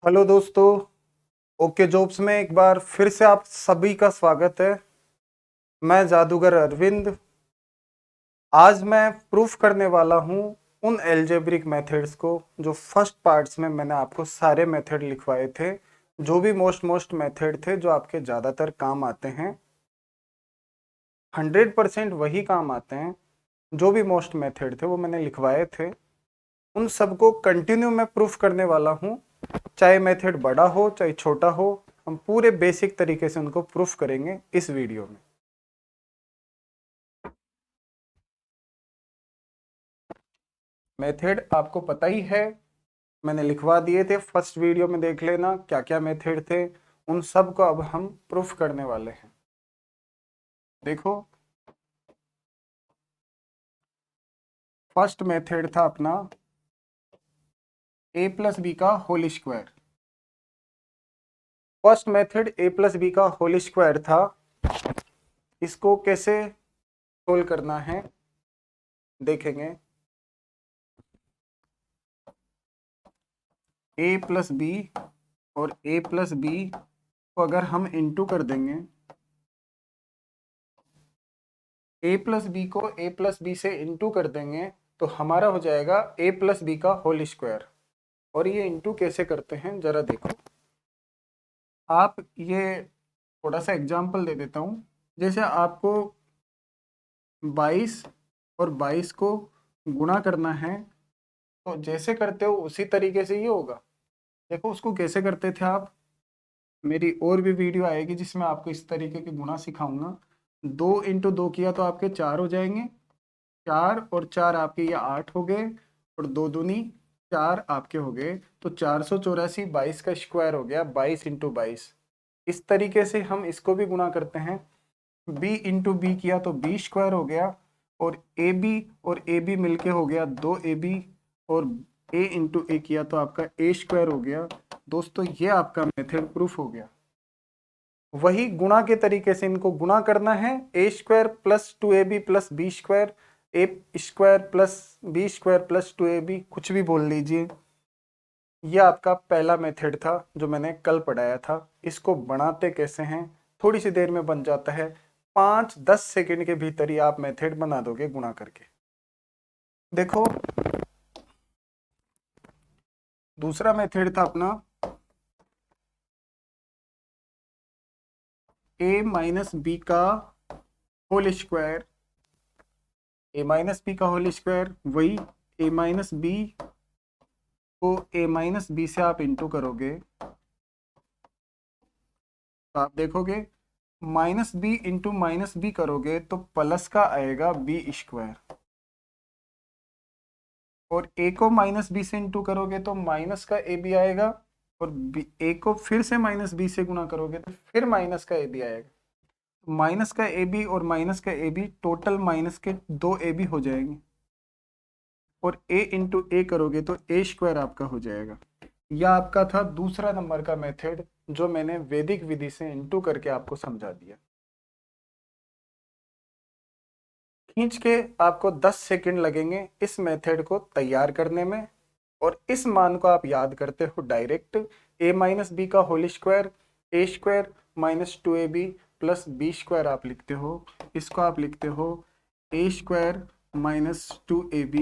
Hello दोस्तों। Okay jobs में एक बार फिर से आप सभी का स्वागत है। मैं जादूगर अरविंद। आज मैं प्रूफ करने वाला हूँ उन एल्जेब्रिक मेथड्स को जो फर्स्ट पार्ट्स में मैंने आपको सारे मेथड लिखवाए थे। जो भी मोस्ट मेथड थे जो आपके ज़्यादातर काम आते हैं, 100% वही काम आते हैं। जो भी मोस्ट मेथड थे वो मैंने लिखवाए थे, उन सबको कंटिन्यू मैं प्रूफ करने वाला हूँ। चाहे मेथड बड़ा हो चाहे छोटा हो, हम पूरे बेसिक तरीके से उनको प्रूफ करेंगे इस वीडियो में। मेथड आपको पता ही है, मैंने लिखवा दिए थे, फर्स्ट वीडियो में देख लेना क्या क्या मेथड थे। उन सब को अब हम प्रूफ करने वाले हैं। देखो, फर्स्ट मेथड था अपना a प्लस बी का whole square. First method a plus B का होल स्क्वायर था। इसको कैसे सोल्व करना है देखेंगे। a प्लस बी और a प्लस बी को अगर हम इंटू कर देंगे, a प्लस बी को a प्लस बी से इंटू कर देंगे तो हमारा हो जाएगा a प्लस बी का होल स्क्वायर। और ये इंटू कैसे करते हैं जरा देखो। आप ये थोड़ा सा एग्जाम्पल दे देता हूँ। जैसे आपको 22 और 22 को गुणा करना है, तो जैसे करते हो उसी तरीके से ये होगा। देखो उसको कैसे करते थे आप, मेरी और भी वीडियो आएगी जिसमें आपको इस तरीके के गुणा सिखाऊंगा। 2 × 2 किया तो आपके 4 हो जाएंगे, 4 और 4 आपके ये 8 हो गए, और 2 दूनी 4 आपके हो गए। तो 484 22 का स्क्वायर हो गया, 22 × 22। इस तरीके से हम इसको भी गुणा करते हैं। b × b किया तो b स्क्वायर हो गया, और ए बी मिलके हो गया 2ab, और a × a किया तो आपका a स्क्वायर हो गया। दोस्तों ये आपका मेथड प्रूफ हो गया। वही गुणा के तरीके से इनको गुणा करना है। A square plus 2ab plus B square, a square plus B square plus 2ab, कुछ भी बोल लीजिए। ये आपका पहला मेथड था जो मैंने कल पढ़ाया था। इसको बनाते कैसे हैं, थोड़ी सी देर में बन जाता है। 5-10 सेकंड के भीतर ही आप मेथड बना दोगे गुणा करके। देखो, दूसरा मेथड था अपना a माइनस बी का whole square. a minus B का होल स्क्वायर, वही a माइनस बी को a माइनस बी से आप इंटू करोगे तो आप देखोगे minus b into minus b करोगे तो प्लस का आएगा बी स्क्वायर, और a को माइनस बी से इंटू करोगे तो माइनस का ए बी आएगा, और a को फिर से माइनस बी से गुणा करोगे तो फिर माइनस का ए बी आएगा। माइनस का ए बी और माइनस का ए बी टोटल माइनस के 2ab हो जाएंगे, और a × a करोगे तो a स्क्वायर आपका हो जाएगा। यह आपका था दूसरा नंबर का मेथड जो मैंने वैदिक विधि से इंटू करके आपको समझा दिया। खींच के आपको 10 सेकंड लगेंगे इस मेथड को तैयार करने में, और इस मान को आप याद करते हो डायरेक्ट। a माइनस बी का whole square, a square minus 2ab plus B square आप लिखते हो। इसको आप लिखते हो a square minus 2ab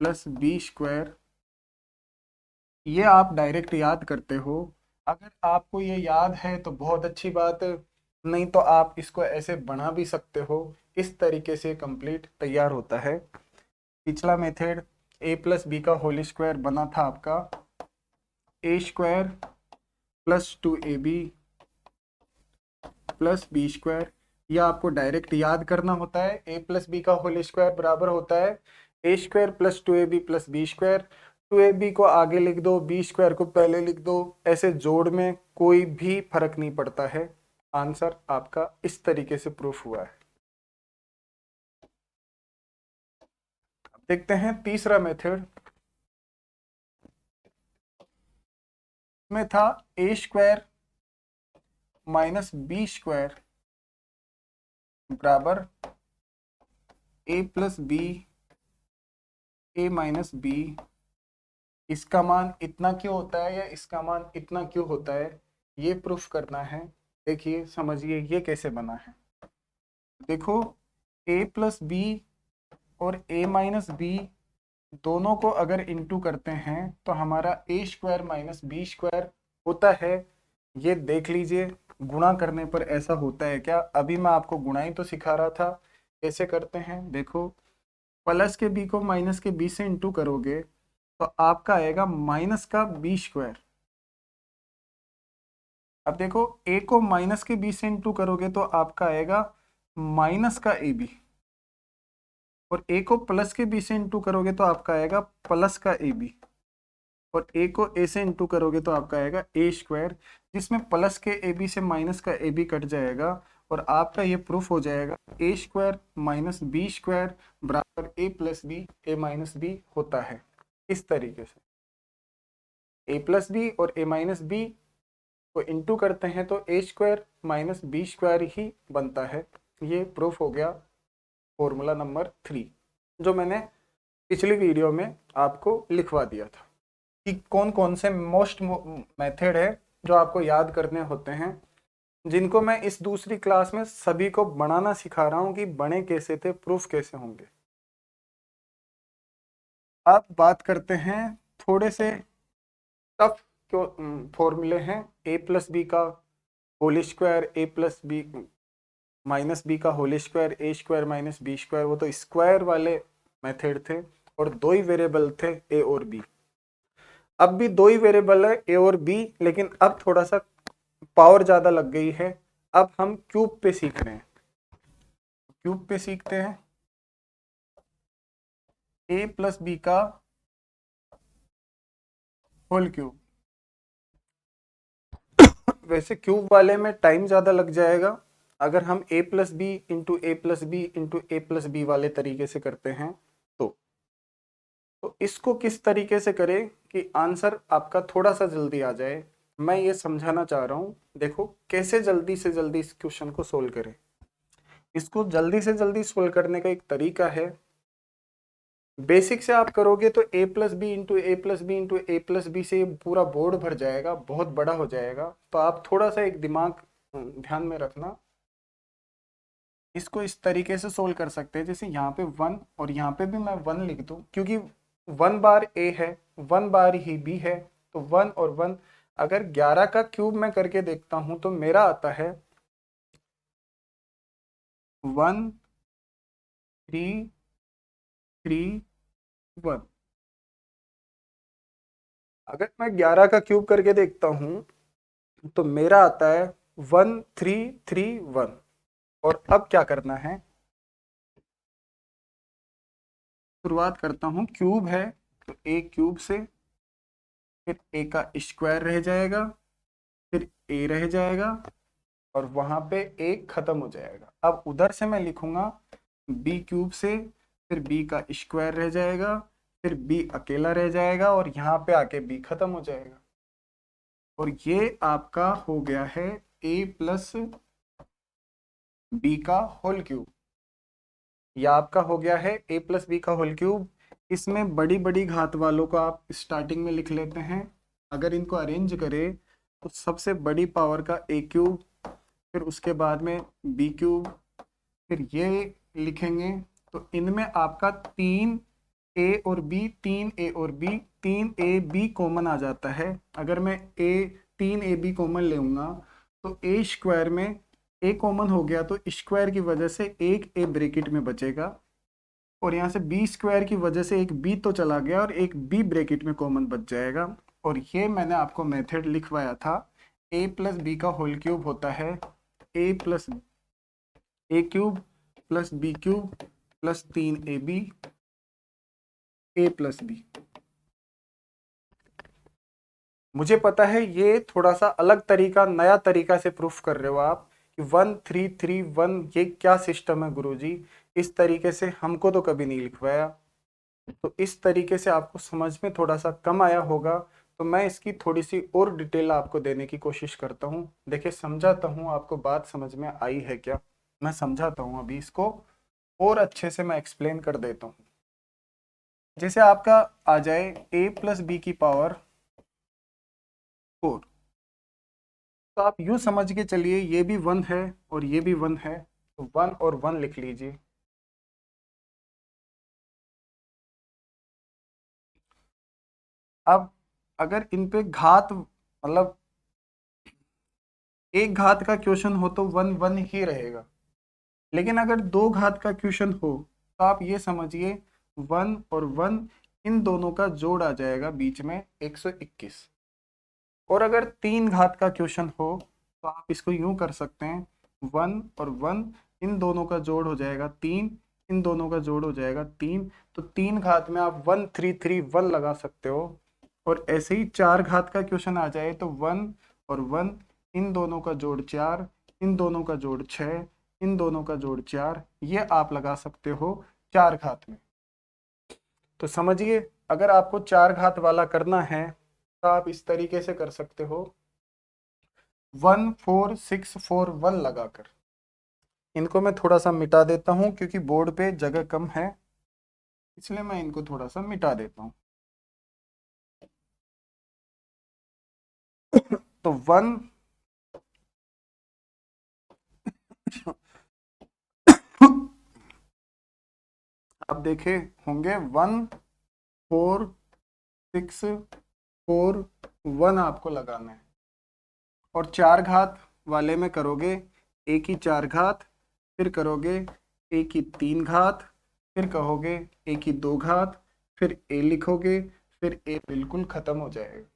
plus B square. ये आप डायरेक्ट याद करते हो। अगर आपको ये याद है तो बहुत अच्छी बात है, नहीं तो आप इसको ऐसे बना भी सकते हो। इस तरीके से कंप्लीट तैयार होता है। पिछला मेथड a प्लस बी का होल स्क्वायर बना था आपका a square plus 2ab plus B square. यह आपको डायरेक्ट याद करना होता है। a प्लस बी का होल स्क्वायर बराबर होता है a square plus 2ab plus B square. 2ab को आगे लिख दो, बी स्क्वायर को पहले लिख दो, ऐसे जोड़ में कोई भी फर्क नहीं पड़ता है। आंसर आपका इस तरीके से प्रूफ हुआ है। अब देखते हैं तीसरा मेथड। में था a square minus B square बराबर a plus b, a minus b इसका मान इतना क्यों होता है या इसका मान इतना क्यों होता है, ये प्रूफ करना है। देखिए समझिए ये कैसे बना है। देखो a प्लस बी और a माइनस बी दोनों को अगर इंटू करते हैं तो हमारा a square minus B square होता है। ये देख लीजिए गुणा करने पर ऐसा होता है क्या। अभी मैं आपको गुणा ही तो सिखा रहा था, कैसे करते हैं। देखो प्लस के बी को माइनस के बी से इंटू करोगे तो आपका आएगा माइनस का बी स्क्वायर। अब देखो ए को माइनस के बी से इंटू करोगे तो आपका आएगा माइनस का ए बी, और ए को प्लस के बी से इंटू करोगे तो आपका आएगा प्लस का ए बी, और ए को ए से इंटू करोगे तो आपका आएगा ए स्क्वायर, जिसमें प्लस के ए बी से माइनस का ए बी कट जाएगा और आपका ये प्रूफ हो जाएगा ए स्क्वायर माइनस बी स्क्वायर बराबर ए प्लस बी ए माइनस बी होता है। इस तरीके से ए प्लस बी और ए माइनस बी को इंटू करते हैं तो a square minus B square ही बनता है। ये प्रूफ हो गया फॉर्मूला नंबर 3, जो मैंने पिछली वीडियो में आपको लिखवा दिया था कि कौन कौन से मोस्ट मेथड है जो आपको याद करने होते हैं, जिनको मैं इस दूसरी क्लास में सभी को बनाना सिखा रहा हूं कि बने कैसे थे, प्रूफ कैसे होंगे। अब बात करते हैं थोड़े से टफ फॉर्मूले हैं। ए प्लस बी का whole square, a plus B minus B का whole square, a square minus B square, वो तो स्क्वायर वाले मेथड थे और दो ही वेरिएबल थे ए और बी। अब भी दो ही वेरिएबल है ए और बी, लेकिन अब थोड़ा सा पावर ज्यादा लग गई है। अब हम क्यूब पे सीख रहे हैं। क्यूब पे सीखते हैं ए प्लस बी का होल क्यूब। वैसे क्यूब वाले में टाइम ज्यादा लग जाएगा। अगर हम ए प्लस बी इंटू ए प्लस बी इंटू ए प्लस बी वाले तरीके से करते हैं तो इसको किस तरीके से करें कि आंसर आपका थोड़ा सा जल्दी आ जाए, मैं ये समझाना चाह रहा हूँ। देखो कैसे जल्दी से जल्दी इस क्वेश्चन को सोल्व करें। इसको जल्दी से जल्दी सोल्व करने का एक तरीका है, बेसिक से आप करोगे तो ए प्लस बी इंटू ए प्लस बी इंटू ए प्लस बी से पूरा बोर्ड भर जाएगा, बहुत बड़ा हो जाएगा। तो आप थोड़ा सा एक दिमाग ध्यान में रखना। इसको इस तरीके से सोल्व कर सकते हैं, जैसे यहाँ पे 1 और यहाँ पे भी मैं 1 लिख दूं, क्योंकि 1 बार ए है 1 बार ही बी है, तो 1 और 1। अगर 11 का क्यूब मैं करके देखता हूं तो मेरा आता है 1 3 3 1। अगर मैं 11 का क्यूब करके देखता हूं तो मेरा आता है 1 3 3 1। और अब क्या करना है, शुरुआत करता हूं। क्यूब है तो ए क्यूब से, फिर ए का स्क्वायर रह जाएगा, फिर ए रह जाएगा और वहां पे ए खत्म हो जाएगा। अब उधर से मैं लिखूंगा बी क्यूब से, फिर बी का स्क्वायर रह जाएगा, फिर बी अकेला रह जाएगा और यहाँ पे आके बी खत्म हो जाएगा। और ये आपका हो गया है ए प्लस बी का होल क्यूब। यह आपका हो गया है ए प्लस बी का होल क्यूब। इसमें बड़ी बड़ी घात वालों को आप स्टार्टिंग में लिख लेते हैं। अगर इनको अरेंज करें तो सबसे बड़ी पावर का ए क्यूब, फिर उसके बाद में बी क्यूब, फिर ये लिखेंगे। तो इनमें आपका 3 ए और बी, 3 ए और बी, 3 ए बी कॉमन आ जाता है। अगर मैं 3 ए बी कॉमन लेऊंगा तो ए स्क्वायर में ए कॉमन हो गया तो स्क्वायर की वजह से एक ए ब्रैकेट में बचेगा, और यहाँ से बी स्क्वायर की वजह से एक बी तो चला गया और एक बी ब्रैकेट में कॉमन बच जाएगा। और ये मैंने आपको मेथड लिखवाया था। ए प्लस बी का होल क्यूब होता है a plus A cube plus B cube plus 3 A B A plus b. मुझे पता है ये थोड़ा सा अलग तरीका, नया तरीका से प्रूफ कर रहे हो आप कि 1 3 3 1 ये क्या सिस्टम है गुरुजी, इस तरीके से हमको तो कभी नहीं लिखवाया। तो इस तरीके से आपको समझ में थोड़ा सा कम आया होगा, तो मैं इसकी थोड़ी सी और डिटेल आपको देने की कोशिश करता हूँ। देखिए समझाता हूँ, आपको बात समझ में आई है क्या, मैं समझाता हूँ। अभी इसको और अच्छे से मैं एक्सप्लेन कर देता हूँ। जैसे आपका आ जाए a प्लस बी की पावर 4, तो आप यूं समझ के चलिए ये भी 1 है और ये भी 1 है, तो 1 और 1 लिख लीजिए। अब अगर इन पे घात मतलब एक घात का क्वेश्चन हो तो 1 1 ही रहेगा, लेकिन अगर दो घात का क्वेश्चन हो तो आप ये समझिए 1 और 1 इन दोनों का जोड़ आ जाएगा बीच में 121। और अगर तीन घात का क्वेश्चन हो तो आप इसको यूं कर सकते हैं 1 और 1 इन दोनों का जोड़ हो जाएगा 3, इन दोनों का जोड़ हो जाएगा 3, तो तीन घात में आप 1331 लगा सकते हो। और ऐसे ही चार घात का क्वेश्चन आ जाए तो 1 और 1 इन दोनों का जोड़ 4, इन दोनों का जोड़ 6, इन दोनों का जोड़ 4, ये आप लगा सकते हो चार घात में। तो समझिए अगर आपको चार घात वाला करना है तो आप इस तरीके से कर सकते हो 14641 लगाकर। इनको मैं थोड़ा सा मिटा देता हूं क्योंकि बोर्ड पे जगह कम है, इसलिए मैं इनको थोड़ा सा मिटा देता हूं। तो 1 अब देखे होंगे 14641 आपको लगाना है। और चार घात वाले में करोगे ए की चार घात, फिर करोगे ए की तीन घात, फिर कहोगे ए की दो घात, फिर ए लिखोगे, फिर ए बिल्कुल खत्म हो जाएगा।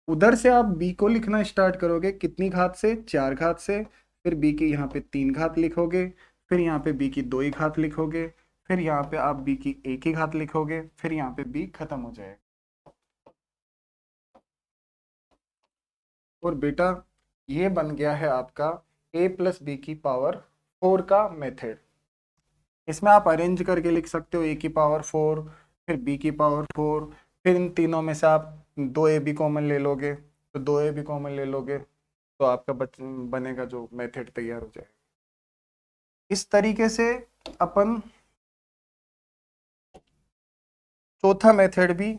उधर से आप बी को लिखना स्टार्ट करोगे कितनी घात से, चार घात से, फिर बी की यहाँ पे तीन घात लिखोगे, फिर यहाँ पे बी की दो ही घात लिखोगे, फिर यहाँ पे आप बी की एक ही घात लिखोगे, फिर यहाँ पे बी खत्म हो जाएगा। और बेटा ये बन गया है आपका a प्लस बी की पावर 4 का मेथड। इसमें आप अरेंज करके लिख सकते हो a की पावर 4, फिर b की पावर 4, फिर इन तीनों में से आप दो ए बी कॉमन ले लोगे, तो दो ए बी कॉमन ले लोगे तो आपका बनेगा जो मेथड तैयार हो जाएगा। इस तरीके से अपन चौथा मेथड भी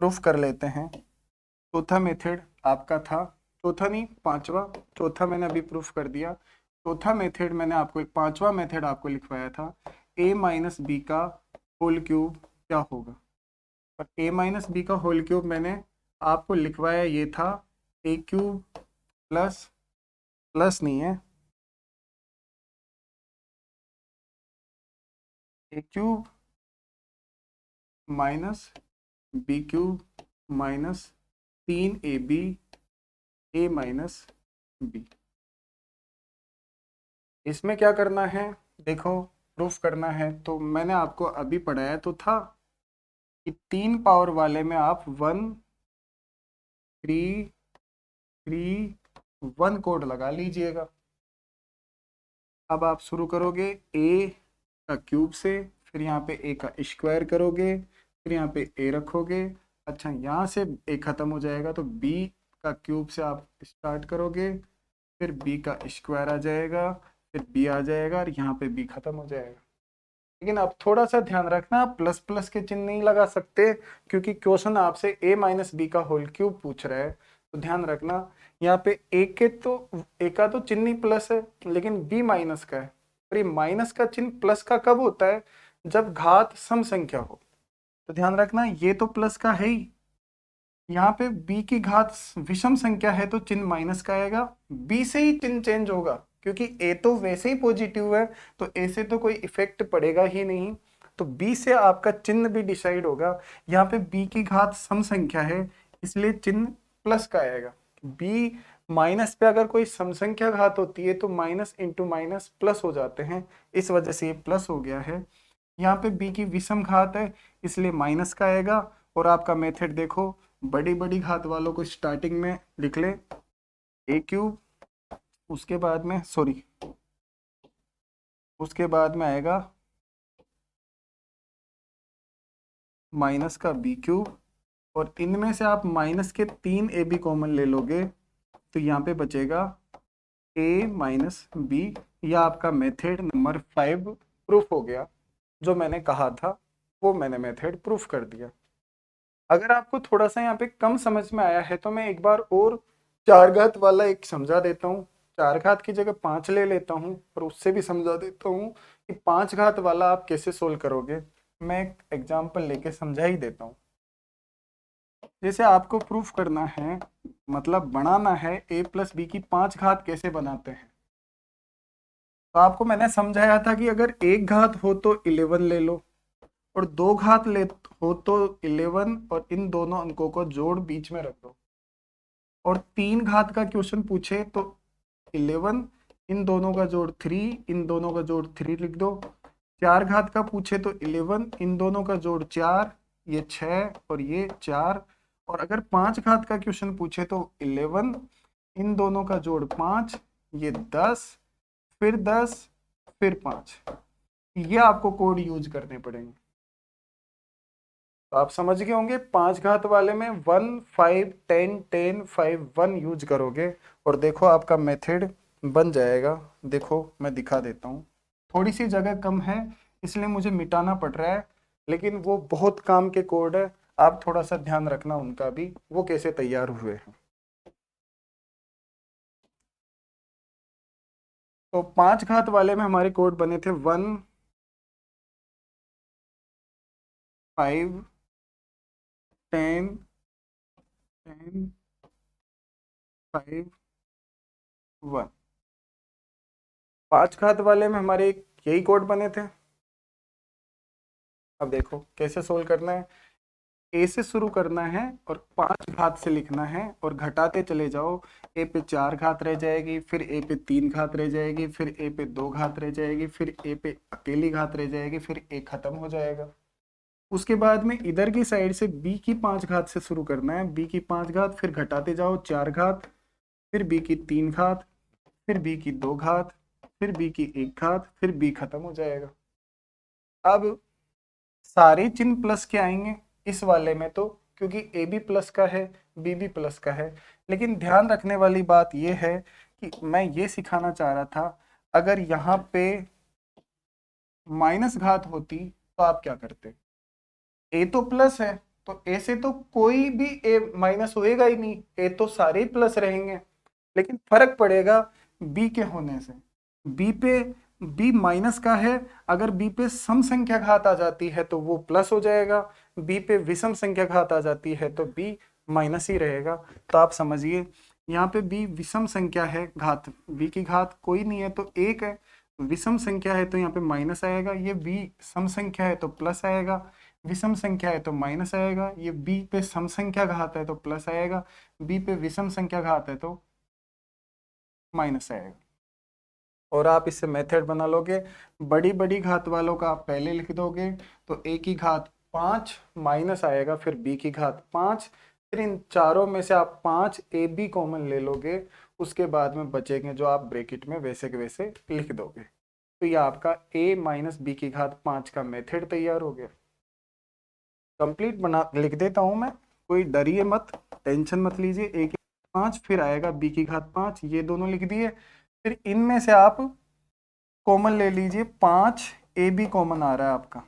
प्रूफ कर लेते हैं। चौथा मेथड आपका था, चौथा नहीं पांचवा, चौथा मैंने अभी प्रूफ कर दिया। चौथा मेथड मैंने आपको एक पांचवा मेथड आपको लिखवाया था, a माइनस बी का होल क्यूब क्या होगा। और a माइनस बी का होल क्यूब मैंने आपको लिखवाया ये था a क्यूब प्लस, प्लस नहीं है, a cube minus B cube minus 3ab a minus B. इसमें क्या करना है, देखो प्रूफ करना है तो मैंने आपको अभी पढ़ाया तो था कि तीन पावर वाले में आप 1331 कोड लगा लीजिएगा। अब आप शुरू करोगे a का क्यूब से, फिर यहाँ पे a का स्क्वायर करोगे, फिर यहाँ पे a रखोगे। अच्छा यहाँ से a खत्म हो जाएगा तो b का क्यूब से आप स्टार्ट करोगे, फिर b का स्क्वायर आ जाएगा, फिर b आ जाएगा और यहाँ पे b खत्म हो जाएगा। लेकिन अब थोड़ा सा ध्यान रखना, प्लस प्लस के चिन्ह नहीं लगा सकते क्योंकि क्वेश्चन आपसे a माइनस बी का होल क्यूब पूछ रहा है। तो ध्यान रखना यहाँ पे a का तो चिन्ह ही प्लस है लेकिन b माइनस का है, और ये माइनस का चिन्ह प्लस का कब होता है, जब घात सम संख्या हो। तो ध्यान रखना ये तो प्लस का है ही, यहाँ पे b की घात विषम संख्या है तो चिन्ह माइनस का आएगा, b से ही चिन्ह चेंज होगा क्योंकि a तो वैसे ही पॉजिटिव है तो a से तो कोई इफेक्ट पड़ेगा ही नहीं, तो b से आपका चिन्ह भी डिसाइड होगा। यहाँ पे b की घात सम संख्या है इसलिए चिन्ह प्लस का आएगा। b माइनस पे अगर कोई सम संख्या घात होती है तो माइनस इंटू माइनस प्लस हो जाते हैं, इस वजह से ये प्लस हो गया है। यहाँ पे b की विषम घात है इसलिए माइनस का आएगा। और आपका मेथड देखो, बड़ी बड़ी घात वालों को स्टार्टिंग में लिख ले a क्यूब, उसके बाद में सॉरी उसके बाद में आएगा माइनस का b क्यूब, और इनमें से आप माइनस के तीन ए बी कॉमन ले लोगे तो यहाँ पे बचेगा a माइनस बी। यह आपका मेथड नंबर 5 प्रूफ हो गया जो मैंने कहा था। वो मैंने मेथड प्रूफ कर दिया। अगर आपको थोड़ा सा यहाँ पे कम समझ में आया है तो मैं एक बार और चार घात वाला एक समझा देता हूँ। चार घात की जगह पांच ले लेता हूँ और उससे भी समझा देता हूँ कि पांच घात वाला आप कैसे सोल्व करोगे। मैं एक एग्जाम्पल लेके समझा ही देता हूँ। जैसे आपको प्रूफ करना है, मतलब बनाना है ए प्लस बी की पांच घात कैसे बनाते हैं। तो आपको मैंने समझाया था कि अगर एक घात हो तो 11 ले लो, और दो घात ले हो तो 11 और इन दोनों अंकों को जोड़ बीच में रख दो। और तीन घात का क्वेश्चन पूछे तो 11, इन दोनों का जोड़ 3, इन दोनों का जोड़ 3 लिख दो। चार घात का पूछे तो 11, इन दोनों का जोड़ 4, ये 6 और ये 4। और अगर पांच घात का क्वेश्चन पूछे तो 11, इन दोनों का जोड़ 5, ये 10, फिर 10, फिर 5। ये आपको कोड यूज करने पड़ेंगे। तो आप समझ गए होंगे, पांच घात वाले में 1, 5, 10, 10, 5, 1 यूज करोगे और देखो आपका मेथड बन जाएगा। देखो मैं दिखा देता हूँ। थोड़ी सी जगह कम है इसलिए मुझे मिटाना पड़ रहा है, लेकिन वो बहुत काम के कोड है। आप थोड़ा सा ध्यान रखना उनका भी, वो कैसे तैयार हुए हैं। तो पांच घात वाले में हमारे कोड बने थे 1, 5, 10, 10, 5, 1। पांच घात वाले में हमारे यही कोड बने थे। अब देखो कैसे सोल्व करना है। ए से शुरू करना है और पांच घात से लिखना है और घटाते चले जाओ। ए पे चार घात रह जाएगी, फिर ए पे तीन घात रह जाएगी, फिर ए पे दो घात रह जाएगी, फिर ए पे अकेली घात रह जाएगी, फिर ए खत्म हो जाएगा। उसके बाद में इधर की साइड से बी की पांच घात से शुरू करना है। बी की पांच घात, फिर घटाते जाओ चार घात, फिर बी की तीन घात, फिर बी की दो घात, फिर बी की एक घात, फिर बी खत्म हो जाएगा। अब सारे चिन्ह प्लस के आएंगे इस वाले में, तो क्योंकि ए भी प्लस का है, बी भी प्लस का है। लेकिन ध्यान रखने वाली बात यह है कि मैं ये सिखाना चाह रहा था, अगर यहाँ पे माइनस घात होती तो आप क्या करते। ए तो प्लस है तो ए से तो कोई भी ए माइनस होएगा ही नहीं, ए तो सारे ही प्लस रहेंगे। लेकिन फर्क पड़ेगा बी के होने से। बी पे बी माइनस का है, अगर बी पे सम संख्या घात आ जाती है तो वो प्लस हो जाएगा। बी पे विषम संख्या घात आ जाती है तो बी माइनस ही रहेगा। तो आप समझिए यहाँ पे बी विषम संख्या है, घात बी की घात कोई नहीं है तो एक है। विषम संख्या है तो यहाँ पे माइनस आएगा, ये बी सम संख्या है तो प्लस आएगा, विषम संख्या है तो माइनस आएगा। ये बी पे सम संख्या घात है तो प्लस आएगा, बी पे विषम संख्या घात है तो माइनस आएगा। और आप इससे मेथड बना लोगे। बड़ी बड़ी घात वालों का आप पहले लिख दोगे तो ए की घात 5 माइनस आएगा, फिर बी की घात 5, फिर इन चारों में से आप 5 ए बी कॉमन ले लोगे। उसके बाद में बचेंगे जो आप ब्रैकेट में वैसे के वैसे लिख दोगे। तो ये आपका a माइनस बी की घात 5 का मेथड तैयार हो गया। कंप्लीट बना लिख देता हूं मैं, कोई डरिए मत, टेंशन मत लीजिए। a की 5 फिर आएगा b की घात 5, ये दोनों लिख दिए। फिर इनमें से आप कॉमन ले लीजिए, 5 ए बी कॉमन आ रहा है आपका,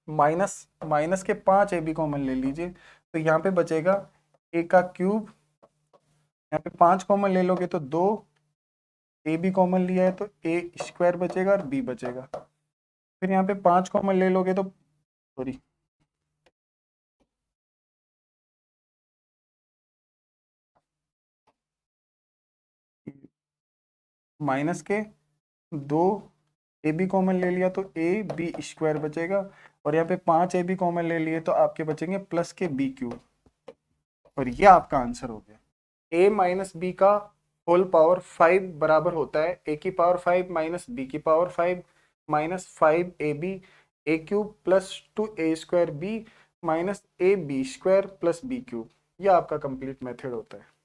माइनस माइनस के 5 ए बी कॉमन ले लीजिए। तो यहाँ पे बचेगा ए का क्यूब, यहाँ पे 5 कॉमन ले लोगे तो 2, ए बी कॉमन लिया है तो ए स्क्वायर बचेगा और बी बचेगा। फिर यहाँ पे 5 कॉमन ले लोगे तो सॉरी माइनस के 2 ए बी कॉमन ले लिया तो ए बी स्क्वायर बचेगा, और यहाँ पे 5 ए बी कॉमन ले लिए तो आपके बचेंगे प्लस के बी क्यूब। और ये आपका आंसर हो गया। ए माइनस बी का होल पावर 5 बराबर होता है ए की पावर 5 माइनस बी की power 5 minus 5 A B A cube plus 2 A square B minus A B square plus B cube. यह आपका कंप्लीट मेथड होता है।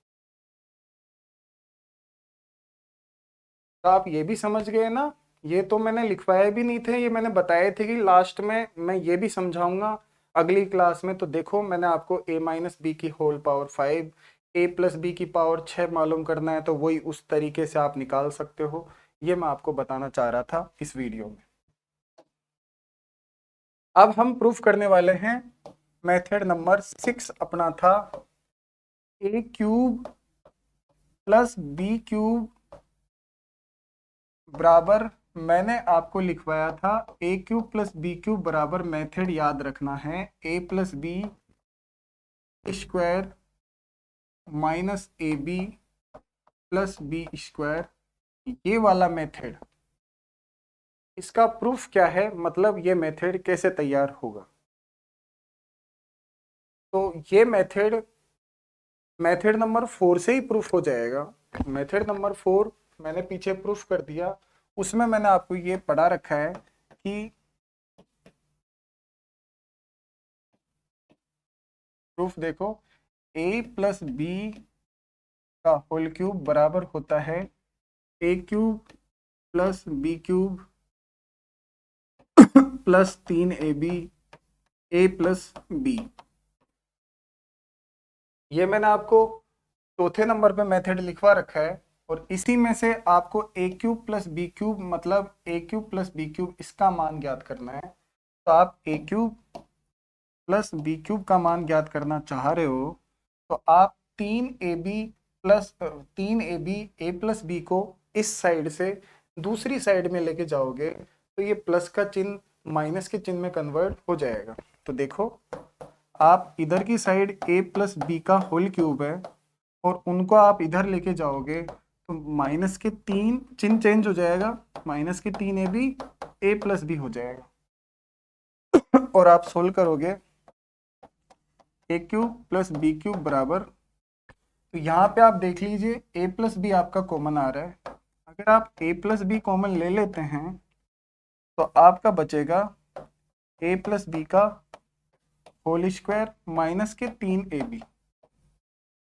तो आप ये भी समझ गए ना, ये तो मैंने लिखवाए भी नहीं थे, ये मैंने बताए थे कि लास्ट में मैं ये भी समझाऊंगा अगली क्लास में। तो देखो मैंने आपको a माइनस बी की whole power 5 a plus B की पावर 6 मालूम करना है, तो वही उस तरीके से आप निकाल सकते हो। ये मैं आपको बताना चाह रहा था इस वीडियो में। अब हम प्रूफ करने वाले हैं मेथड नंबर 6 अपना था a cube plus B cube बराबर, मैंने आपको लिखवाया था a cube plus B cube बराबर, मेथड याद रखना है a plus B square minus A B plus B square, ये वाला मेथड। इसका प्रूफ क्या है, मतलब ये मेथड कैसे तैयार होगा। तो ये मेथड नंबर 4 से ही प्रूफ हो जाएगा। मेथड नंबर 4 मैंने पीछे प्रूफ कर दिया, उसमें मैंने आपको ये पढ़ा रखा है कि प्रूफ देखो, a प्लस बी का होल क्यूब बराबर होता है ए cube plus B cube plus 3ab ए प्लस बी। ये मैंने आपको चौथे नंबर पे मेथड लिखवा रखा है, और इसी में से आपको ए क्यूब प्लस बी क्यूब मतलब ए क्यूब प्लस बी क्यूब इसका मान ज्ञात करना है। तो आप ए क्यूब प्लस बी क्यूब का मान ज्ञात करना चाह रहे हो, तो आप 3ab ए प्लस बी को इस साइड से दूसरी साइड में लेके जाओगे तो ये प्लस का चिन्ह माइनस के चिन्ह में कन्वर्ट हो जाएगा। तो देखो, आप इधर की साइड a प्लस बी का होल क्यूब है और उनको आप इधर लेके जाओगे तो माइनस के 3 चिन्ह चेंज हो जाएगा, माइनस के 3ab a प्लस बी हो जाएगा। और आप सोल्व करोगे ए क्यूब प्लस बी क्यूब बराबर, तो यहाँ पे आप देख लीजिए a प्लस बी आपका कॉमन आ रहा है। अगर आप a प्लस बी कॉमन ले लेते हैं तो आपका बचेगा a प्लस बी का होल स्क्वायर माइनस के 3ab।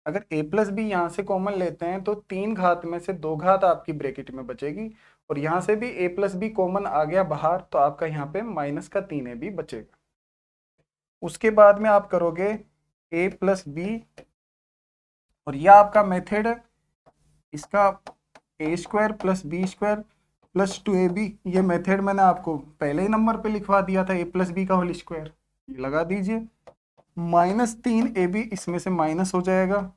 अगर a प्लस बी यहाँ से कॉमन लेते हैं तो 3 घात में से 2 घात आपकी ब्रैकेट में बचेगी, और यहाँ से भी a प्लस बी कॉमन आ गया बाहर, तो आपका यहाँ पे माइनस का 3ab बचेगा। उसके बाद में आप करोगे a प्लस बी, और यह आपका मेथड इसका a square plus B square plus 2ab, ये मेथड मैंने आपको पहले ही नंबर पे लिखवा दिया था, a प्लस बी का होल स्क्वायर लगा दीजिए, माइनस 3ab इसमें से माइनस हो जाएगा,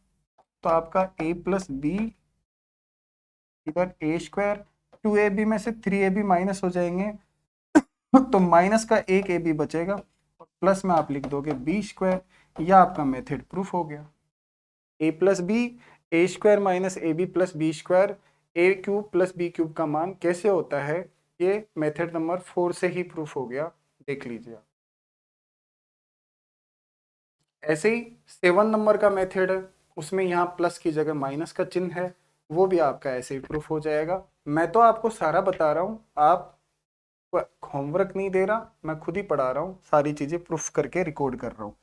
तो आपका a प्लस बी इधर ए स्क्वायर 2ab में से 3ab माइनस हो जाएंगे तो माइनस का 1ab बचेगा, और प्लस में आप लिख दोगे बी स्क्वायर। यह आपका मेथड प्रूफ हो गया। a plus B A square minus A B plus B square A cube plus B cube का मान कैसे होता है, ये मेथड नंबर 4 से ही प्रूफ हो गया, देख लीजिए। ऐसे ही 7 नंबर का मेथड है, उसमें यहाँ प्लस की जगह माइनस का चिन्ह है, वो भी आपका ऐसे ही प्रूफ हो जाएगा। मैं तो आपको सारा बता रहा हूँ, आप होमवर्क नहीं दे रहा, मैं खुद ही पढ़ा रहा हूँ, सारी चीजें प्रूफ करके रिकॉर्ड कर रहा हूँ।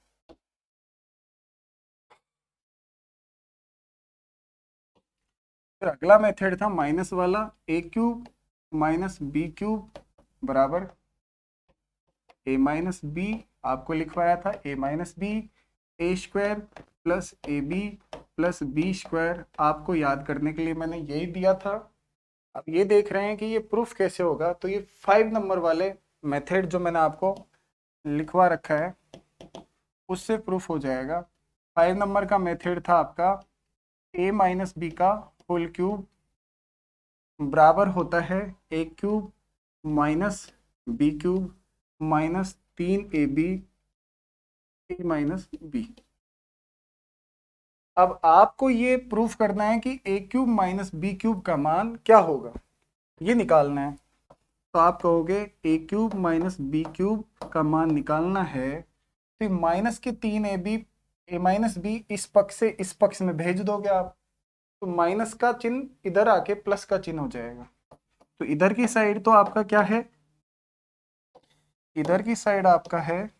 फिर अगला मेथड था माइनस वाला, a cube minus B cube बराबर ए माइनस बी, आपको लिखवाया था a minus b A square plus a B plus B square, आपको याद करने के लिए मैंने यही दिया था। अब ये देख रहे हैं कि ये प्रूफ कैसे होगा, तो ये 5 नंबर वाले मेथड जो मैंने आपको लिखवा रखा है उससे प्रूफ हो जाएगा। 5 नंबर का मेथड था आपका ए माइनस बी का होल क्यूब बराबर होता है ए cube minus B cube minus 3ab a minus b. अब आपको ये प्रूफ करना है कि a cube minus B cube का मान क्या होगा, ये निकालना है। तो आप कहोगे ए क्यूब माइनस बी क्यूब का मान निकालना है, तो माइनस के 3ab ए माइनस बी इस पक्ष से इस पक्ष में भेज दोगे आप, तो माइनस का चिन्ह इधर आके प्लस का चिन्ह हो जाएगा। तो इधर की साइड तो आपका क्या है, इधर की साइड आपका है,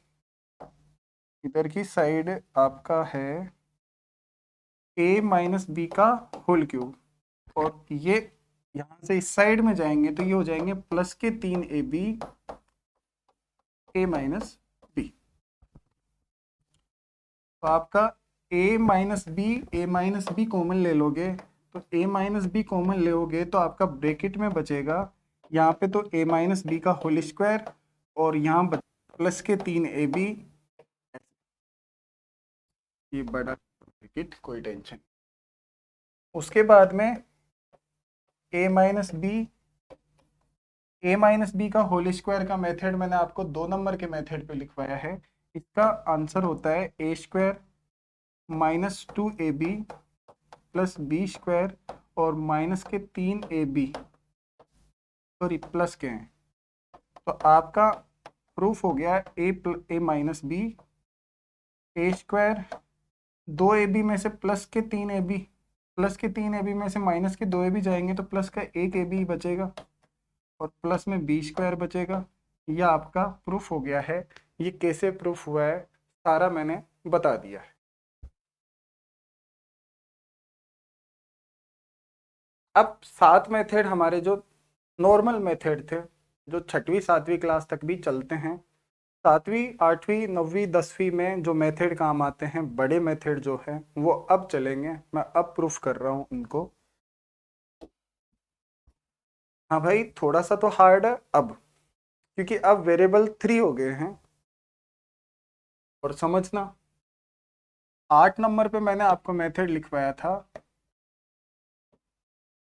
इधर की साइड आपका है ए माइनस बी का होल क्यूब, और ये यहां से इस साइड में जाएंगे तो ये हो जाएंगे प्लस के 3ab ए माइनस बी। तो आपका ए माइनस बी कॉमन ले लोगे, तो ए माइनस बी कॉमन लोगे तो आपका ब्रैकेट में बचेगा यहाँ पे तो ए माइनस बी का होल स्क्वायर, और यहाँ प्लस के 3ab, ये बड़ा ब्रैकेट, कोई टेंशन। उसके बाद में a माइनस बी का होल स्क्वायर का मेथड मैंने आपको 2 नंबर के मेथड पे लिखवाया है। इसका आंसर होता है a square minus 2ab plus B square और माइनस के 3ab, सॉरी प्लस के हैं। तो आपका प्रूफ हो गया A minus b, A square 2ab में से प्लस के 3ab, प्लस के 3ab में से माइनस के 2ab जाएंगे तो प्लस का 1ab बचेगा और प्लस में बी स्क्वायर बचेगा। यह आपका प्रूफ हो गया है। ये कैसे प्रूफ हुआ है सारा मैंने बता दिया है। अब 7 मेथड हमारे जो नॉर्मल मेथड थे, जो 6वीं 7वीं क्लास तक भी चलते हैं, 7वीं 8वीं 9वीं 10वीं में जो मेथड काम आते हैं, बड़े मेथड जो है वो अब चलेंगे। मैं अब प्रूफ कर रहा हूँ उनको। हाँ भाई, थोड़ा सा तो हार्ड है अब, क्योंकि अब वेरिएबल 3 हो गए हैं। और समझना, 8 नंबर पे मैंने आपको मेथड लिखवाया था,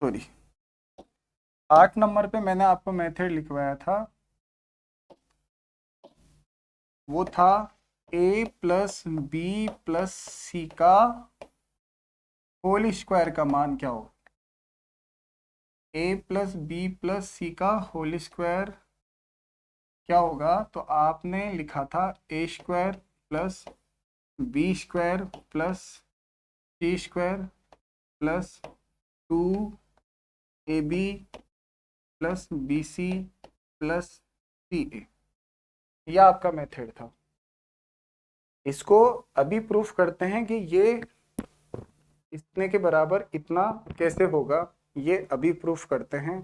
सॉरी 8 नंबर पे मैंने आपको मेथड लिखवाया था, वो था a plus B plus C का होल स्क्वायर का मान क्या हो। a plus B plus C का होल स्क्वायर क्या होगा, तो आपने लिखा था a square plus B square plus C square plus 2ab plus B C plus c a. यह आपका मेथड था। इसको अभी प्रूफ करते हैं कि ये इतने के बराबर इतना कैसे होगा, ये अभी प्रूफ करते हैं।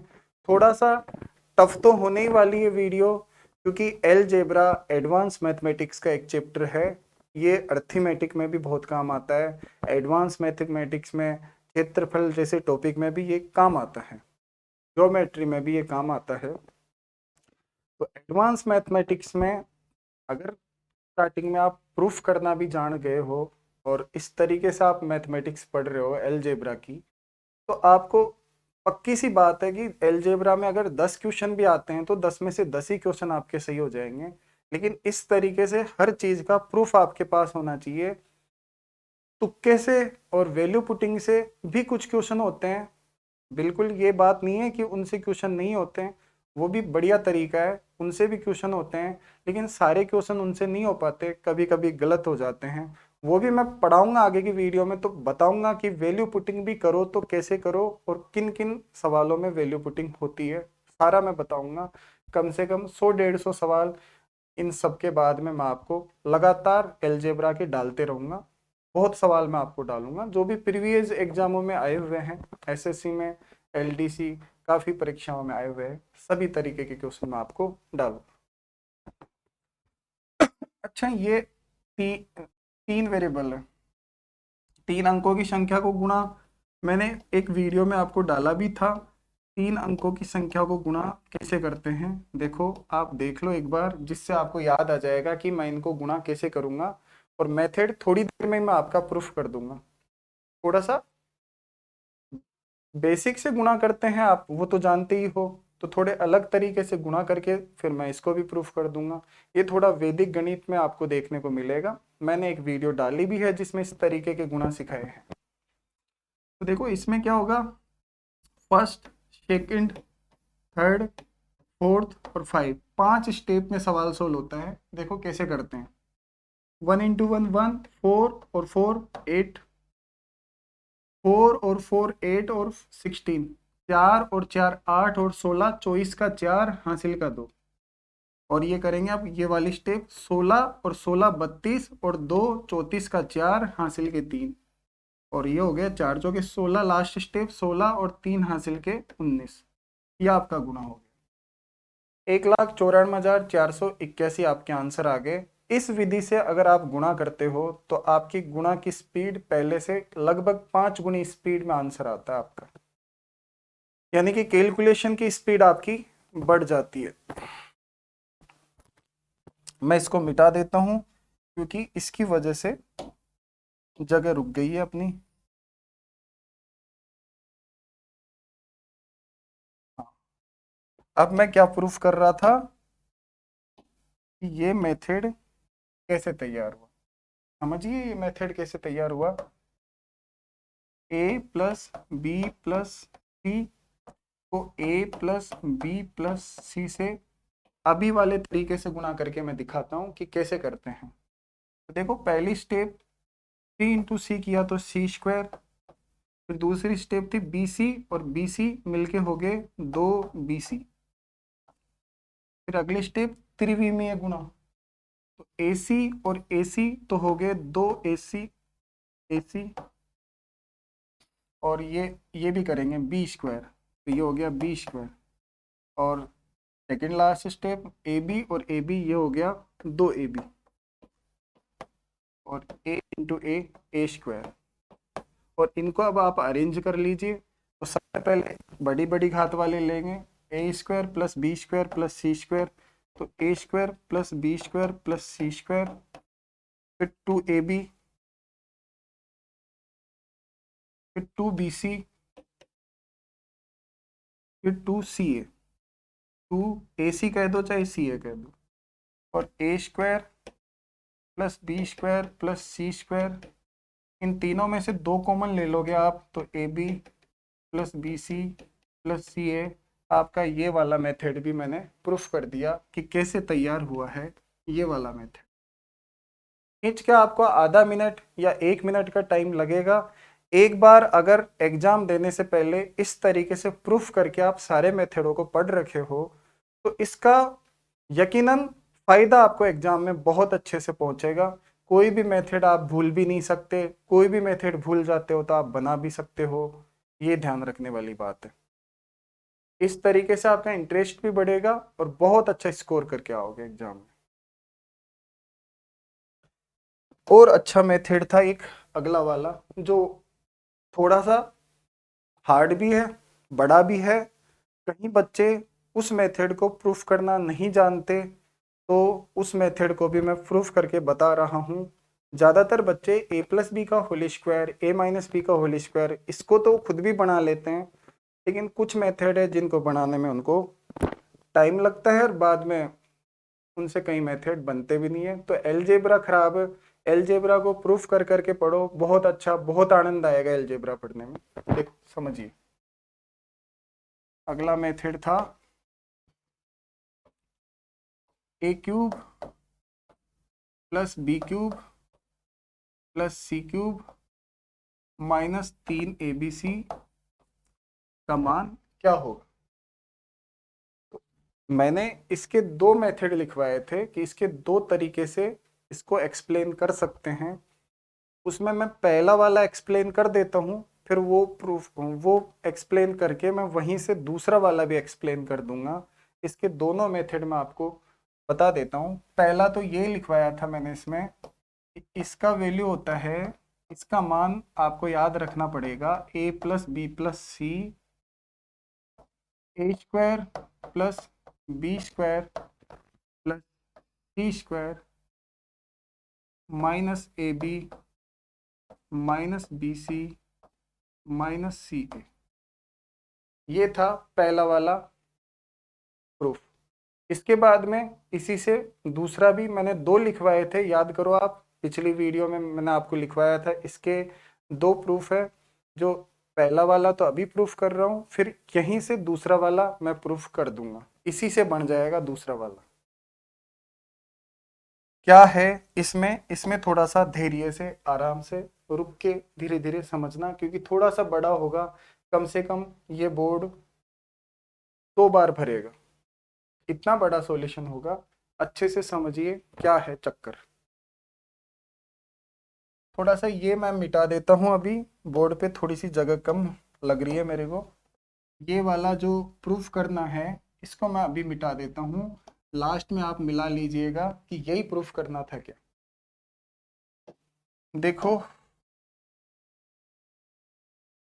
थोड़ा सा टफ तो होने ही वाली है वीडियो, क्योंकि अलजेब्रा एडवांस मैथमेटिक्स का एक चैप्टर है। ये अर्थमेटिक में भी बहुत काम आता है, एडवांस मैथमेटिक्स में क्षेत्रफल जैसे टॉपिक में भी ये काम आता है, ज्योमेट्री में भी ये काम आता है। तो एडवांस मैथमेटिक्स में अगर स्टार्टिंग में आप प्रूफ करना भी जान गए हो और इस तरीके से आप मैथमेटिक्स पढ़ रहे हो अलजेब्रा की, तो आपको पक्की सी बात है कि अलजेब्रा में अगर 10 क्वेश्चन भी आते हैं तो 10 में से 10 ही क्वेश्चन आपके सही हो जाएंगे। लेकिन इस तरीके से हर चीज का प्रूफ आपके पास होना चाहिए। तुक्के से और वैल्यू पुटिंग से भी कुछ क्वेश्चन होते हैं, बिल्कुल ये बात नहीं है कि उनसे क्वेश्चन नहीं होते हैं, वो भी बढ़िया तरीका है, उनसे भी क्वेश्चन होते हैं। लेकिन सारे क्वेश्चन उनसे नहीं हो पाते, कभी कभी गलत हो जाते हैं। वो भी मैं पढ़ाऊंगा आगे की वीडियो में, तो बताऊंगा कि वैल्यू पुटिंग भी करो तो कैसे करो और किन किन सवालों में वैल्यू पुटिंग होती है, सारा मैं बताऊंगा। कम से कम 100-150 सवाल इन सब के बाद में मैं आपको लगातार अलजेब्रा के डालते रहूंगा। बहुत सवाल मैं आपको डालूंगा जो भी प्रीवियस एग्जामों में आए हुए हैं, एसएससी में, एलडीसी, काफी परीक्षाओं में आए हुए हैं, सभी तरीके के क्वेश्चन मैं आपको डालूंगा। अच्छा, ये 3 वेरिएबल है, 3 अंकों की संख्या को गुणा, मैंने एक वीडियो में आपको डाला भी था। 3 अंकों की संख्या को गुणा कैसे करते हैं, देखो आप देख लो एक बार, जिससे आपको याद आ जाएगा कि मैं इनको गुणा कैसे करूंगा। और मेथड थोड़ी देर में मैं आपका प्रूफ कर दूंगा। थोड़ा सा बेसिक से गुणा करते हैं आप, वो तो जानते ही हो, तो थोड़े अलग तरीके से गुणा करके फिर मैं इसको भी प्रूफ कर दूंगा। ये थोड़ा वैदिक गणित में आपको देखने को मिलेगा। मैंने एक वीडियो डाली भी है जिसमें इस तरीके के गुणा सिखाए हैं। तो देखो इसमें क्या होगा, फर्स्ट, सेकंड, थर्ड, फोर्थ और 5, 5 स्टेप में सवाल सोल्व होता है। देखो कैसे करते हैं। 1 इंटू 1 1, 4 और 4 8, 4 और 4 8 और 16, 4 और 4 8 और 16, 24 का 4 हासिल का 2। और ये करेंगे अब ये वाली स्टेप, 16 और 16 32 और 2 34 का 4 हासिल के 3। और ये हो गया 4 जो कि 16, लास्ट स्टेप 16 और 3 हासिल के 19। ये आपका गुणा हो गया। 1,94,481 आपके आंसर आ गए। इस विधि से अगर आप गुणा करते हो तो आपकी गुणा की स्पीड पहले से लगभग 5 गुनी स्पीड में आंसर आता है आपका, यानी कि कैलकुलेशन की स्पीड आपकी बढ़ जाती है। मैं इसको मिटा देता हूं क्योंकि इसकी वजह से जगह रुक गई है अपनी। हाँ, अब मैं क्या प्रूफ कर रहा था कि ये मेथड कैसे तैयार हुआ। समझिए ये मेथड कैसे तैयार हुआ। a प्लस बी प्लस सी को a प्लस बी प्लस सी से अभी वाले तरीके से गुणा करके मैं दिखाता हूं कि कैसे करते हैं। तो देखो पहली स्टेप 3 × c किया तो c स्क्वायर, फिर दूसरी स्टेप थी बी सी और बी सी मिलके हो गए 2 BC। फिर अगली स्टेप त्रिविमीय गुणा, तो AC और AC तो हो गए 2AC AC, और ये भी करेंगे बी स्क्वायर, तो ये हो गया बी स्क्वायर। और सेकेंड लास्ट स्टेप AB और AB ये हो गया 2AB, और A स्क्वायर। और इनको अब आप अरेंज कर लीजिए। तो सबसे पहले बड़ी बड़ी घात वाले लेंगे, A² plus B² plus C², तो A² plus B² plus C², फिर 2AB, फिर 2BC, फिर 2CA, 2AC कह दो चाहे CA कह दो, और A² plus B² plus C²। इन तीनों में से 2 कॉमन ले लोगे आप, तो AB plus BC plus CA। आपका ये वाला मेथड भी मैंने प्रूफ कर दिया कि कैसे तैयार हुआ है ये वाला मेथड। खींच के आपको आधा मिनट या 1 मिनट का टाइम लगेगा। एक बार अगर एग्जाम देने से पहले इस तरीके से प्रूफ करके आप सारे मेथडों को पढ़ रखे हो तो इसका यकीनन फायदा आपको एग्जाम में बहुत अच्छे से पहुंचेगा। कोई भी मेथड आप भूल भी नहीं सकते, कोई भी मेथड भूल जाते हो तो आप बना भी सकते हो, ये ध्यान रखने वाली बात है। इस तरीके से आपका इंटरेस्ट भी बढ़ेगा और बहुत अच्छा स्कोर करके आओगे एग्जाम में। और अच्छा मेथड था एक अगला वाला जो थोड़ा सा हार्ड भी है, बड़ा भी है। कहीं बच्चे उस मेथड को प्रूफ करना नहीं जानते, तो उस मेथड को भी मैं प्रूफ करके बता रहा हूँ। ज़्यादातर बच्चे a+b² a-b² इसको तो खुद भी बना लेते हैं, लेकिन कुछ मेथड है जिनको बनाने में उनको टाइम लगता है और बाद में उनसे कई मेथड बनते भी नहीं है। तो एलजेब्रा खराब है, एलजेब्रा को प्रूफ कर करके पढ़ो, बहुत अच्छा, बहुत आनंद आएगा एलजेब्रा पढ़ने में। देखो समझिए, अगला मेथड था a³ plus b³ plus c³ minus 3abc का मान क्या होगा। मैंने इसके 2 मेथड लिखवाए थे कि इसके 2 तरीके से इसको एक्सप्लेन कर सकते हैं। उसमें मैं पहला वाला एक्सप्लेन कर देता हूँ, फिर वो एक्सप्लेन करके मैं वहीं से दूसरा वाला भी एक्सप्लेन कर दूंगा। इसके दोनों मेथड में आपको बता देता हूँ। पहला तो ये लिखवाया था मैंने इसमें, इसका वैल्यू होता है, इसका मान आपको याद रखना पड़ेगा a+b+c a² plus b² plus c² minus ab minus bc minus ca। ये था पहला वाला प्रूफ। इसके बाद में इसी से दूसरा भी मैंने 2 लिखवाए थे, याद करो आप, पिछली वीडियो में मैंने आपको लिखवाया था। इसके 2 प्रूफ है, जो पहला वाला तो अभी प्रूफ कर रहा हूँ, फिर यहीं से दूसरा वाला मैं प्रूफ कर दूंगा, इसी से बन जाएगा दूसरा वाला। क्या है इसमें, इसमें थोड़ा सा धैर्य से आराम से रुक के धीरे धीरे समझना, क्योंकि थोड़ा सा बड़ा होगा। कम से कम ये बोर्ड 2 बार भरेगा, इतना बड़ा सॉल्यूशन होगा। अच्छे से समझिए क्या है चक्कर। थोड़ा सा ये मैं मिटा देता हूँ, अभी बोर्ड पे थोड़ी सी जगह कम लग रही है मेरे को। ये वाला जो प्रूफ करना है इसको मैं अभी मिटा देता हूँ, लास्ट में आप मिला लीजिएगा कि यही प्रूफ करना था क्या। देखो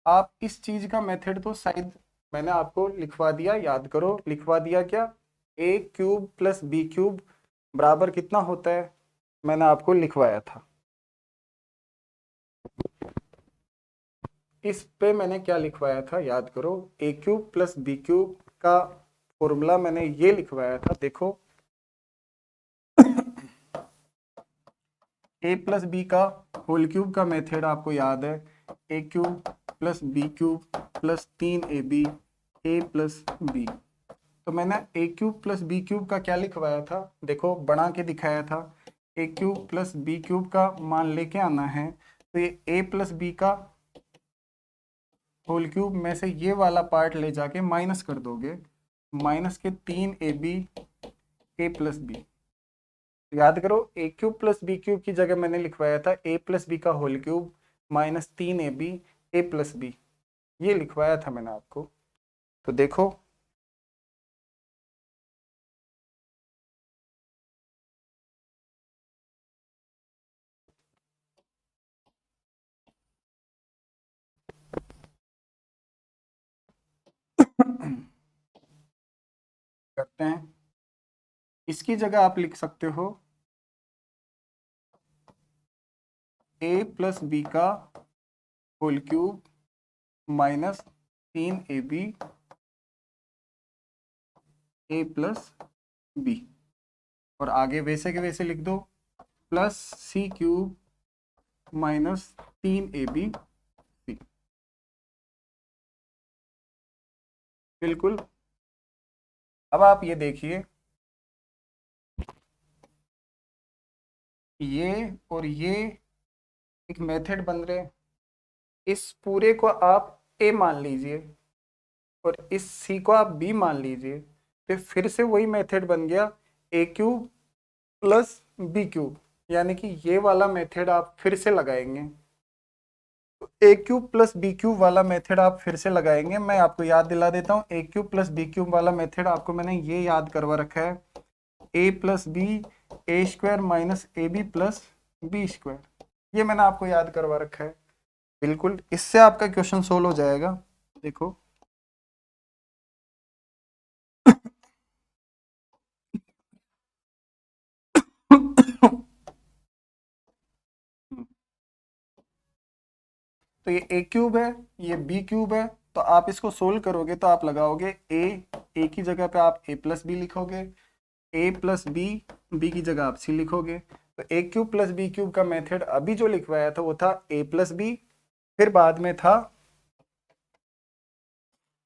आप इस चीज का मेथड तो शायद मैंने आपको लिखवा दिया, याद करो लिखवा दिया क्या, a³ प्लस b³ बराबर कितना होता है, मैंने आपको लिखवाया था। इस पे मैंने क्या लिखवाया था याद करो, ए क्यूब प्लस बी क्यूब का फॉर्मूला मैंने ये लिखवाया था, देखो ए प्लस बी का होल क्यूब का मेथड आपको याद है, ए cube plus B cube plus 3ab ए प्लस बी। तो मैंने a cube plus B cube का क्या लिखवाया था, देखो बना के दिखाया था, a cube plus B cube का मान लेके आना है, तो ये ए प्लस बी का होल क्यूब में से ये वाला पार्ट ले जाके माइनस कर दोगे, माइनस के 3ab ए प्लस बी। याद करो ए क्यूब प्लस बी क्यूब की जगह मैंने लिखवाया था ए प्लस बी का होल क्यूब माइनस 3ab ए प्लस बी, ये लिखवाया था मैंने आपको। तो देखो करते हैं, इसकी जगह आप लिख सकते हो ए प्लस बी का होल क्यूब माइनस 3ab ए प्लस बी, और आगे वैसे के वैसे लिख दो प्लस सी क्यूब माइनस 3ab सी। बिल्कुल। अब आप ये देखिए, ये और ये एक मेथड बन रहे, इस पूरे को आप ए मान लीजिए और इस सी को आप बी मान लीजिए, तो फिर से वही मेथड बन गया ए क्यूब प्लस बी क्यूब, यानी कि ये वाला मेथड आप फिर से लगाएंगे, तो A cube plus B cube वाला मेथड आप फिर से लगाएंगे। मैं आपको याद दिला देता हूँ, a cube plus B cube वाला मेथड आपको मैंने ये याद करवा रखा है, a plus B A square minus A B plus B square, ये मैंने आपको याद करवा रखा है। बिल्कुल, इससे आपका क्वेश्चन सोल्व हो जाएगा। देखो तो ये ए क्यूब है, ये बी क्यूब है, तो आप इसको सोल्व करोगे तो आप लगाओगे ए की जगह पे आप ए प्लस बी लिखोगे, ए प्लस बी, बी की जगह आप सी लिखोगे। तो A cube plus B cube का मेथड अभी जो लिखवाया था वो था ए प्लस बी, फिर बाद में था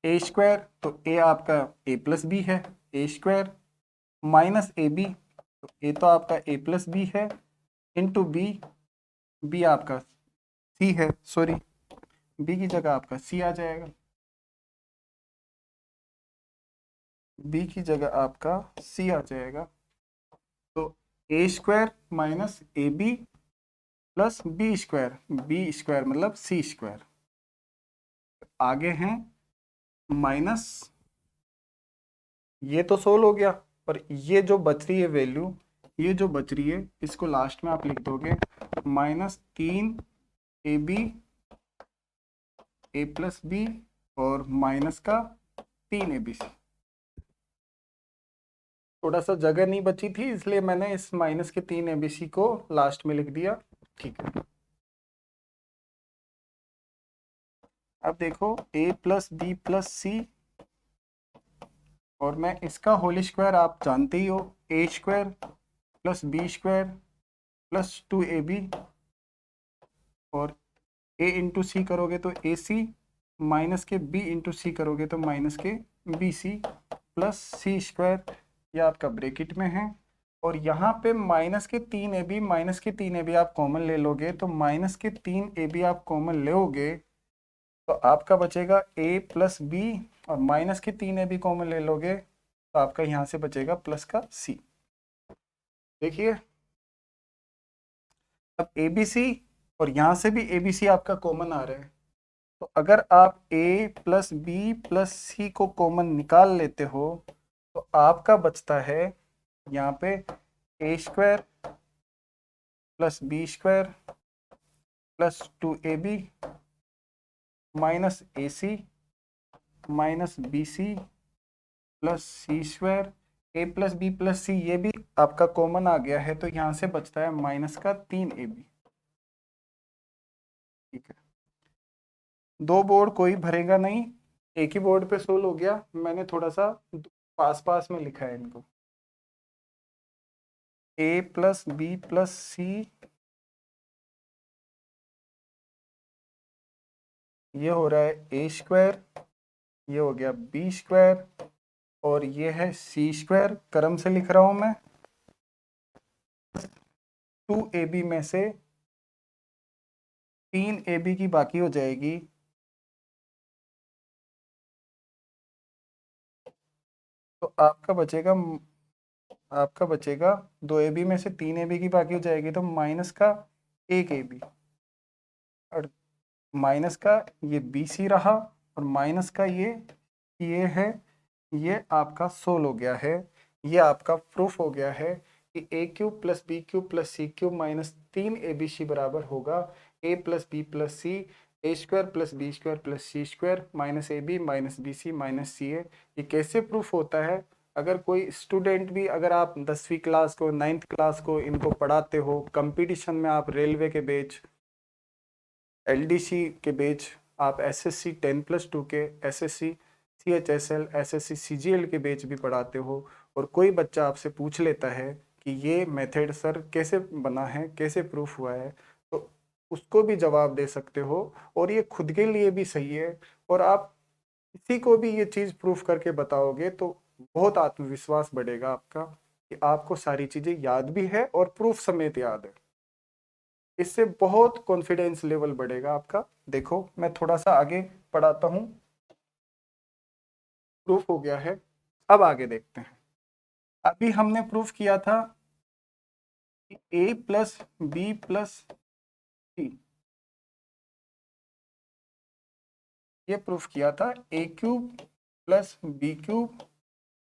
ए स्क्वायर, तो ए आपका ए प्लस बी है, a square minus A B, तो ए तो आपका ए प्लस बी है इंटू बी, बी आपका सी है, सॉरी बी की जगह आपका सी आ जाएगा, बी की जगह आपका सी आ जाएगा। तो a square minus A B plus B square मतलब सी स्क्वायर, आगे हैं माइनस, ये तो सोल्व हो गया, और ये जो बच रही है वैल्यू, ये जो बच रही है इसको लास्ट में आप लिख दोगे माइनस 3ab ए प्लस बी और माइनस का 3abc। थोड़ा सा जगह नहीं बची थी इसलिए मैंने इस माइनस के 3abc को लास्ट में लिख दिया, ठीक है। अब देखो ए प्लस बी प्लस सी, और मैं इसका होल स्क्वायर आप जानते ही हो, a square plus B square plus 2ab, और ए इंटू सी करोगे तो ए सी, माइनस के बी इंटू सी करोगे तो माइनस के बी सी प्लस सी स्क्वायर, यह आपका ब्रैकेट में है। और यहाँ पे माइनस के 3ab, माइनस के 3ab आप कॉमन ले लोगे, तो माइनस के 3ab आप कॉमन लोगे तो आपका बचेगा a प्लस बी, और माइनस के 3ab कॉमन ले लोगे तो आपका यहाँ से बचेगा प्लस का c। देखिए अब abc और यहाँ से भी abc आपका कॉमन आ रहा है, तो अगर आप a प्लस बी प्लस सी को कॉमन निकाल लेते हो तो आपका बचता है यहाँ पे a square plus B square plus 2ab minus a c minus B C plus C square a plus B plus सी ये भी आपका कॉमन आ गया है, तो यहाँ से बचता है माइनस का 3ab। ठीक है, दो बोर्ड कोई भरेगा नहीं, एक ही बोर्ड पे सोल्व हो गया। मैंने थोड़ा सा पास पास में लिखा है इनको। ए प्लस बी प्लस सी, ये हो रहा है ए स्क्वायर, ये हो गया बी स्क्वायर, और ये है सी स्क्वायर। क्रम से लिख रहा हूं मैं। 2ab में से 3ab की बाकी हो जाएगी, तो आपका बचेगा 2ab में से 3ab की बाकी हो जाएगी, तो माइनस का 1ab, और माइनस का ये BC रहा, और माइनस का ये है, ये आपका सोल्व हो गया है। ये आपका प्रूफ हो गया है कि a cube plus B cube plus C cube minus 3abc बराबर होगा a plus B plus c a square plus B square plus C square minus A B minus B C minus c a. ये कैसे proof होता है? अगर कोई student भी, अगर आप 10वीं क्लास को 9th क्लास को इनको पढ़ाते हो, कंपटीशन में आप रेलवे के बैच, LDC के बैच, आप SSC 10+2 के, SSC CHSL SSC CGL के बैच भी पढ़ाते हो, और कोई बच्चा आपसे पूछ लेता है कि ये मेथड सर कैसे बना है, कैसे प्रूफ हुआ है, तो उसको भी जवाब दे सकते हो, और ये खुद के लिए भी सही है। और आप किसी को भी ये चीज़ प्रूफ करके बताओगे तो बहुत आत्मविश्वास बढ़ेगा आपका कि आपको सारी चीज़ें याद भी है और प्रूफ समेत याद है। इससे बहुत कॉन्फिडेंस लेवल बढ़ेगा आपका। देखो मैं थोड़ा सा आगे पढ़ाता हूँ। प्रूफ हो गया है, अब आगे देखते हैं। अभी हमने प्रूफ किया था कि a प्लस बी प्लस सी, ये प्रूफ किया था a cube plus B cube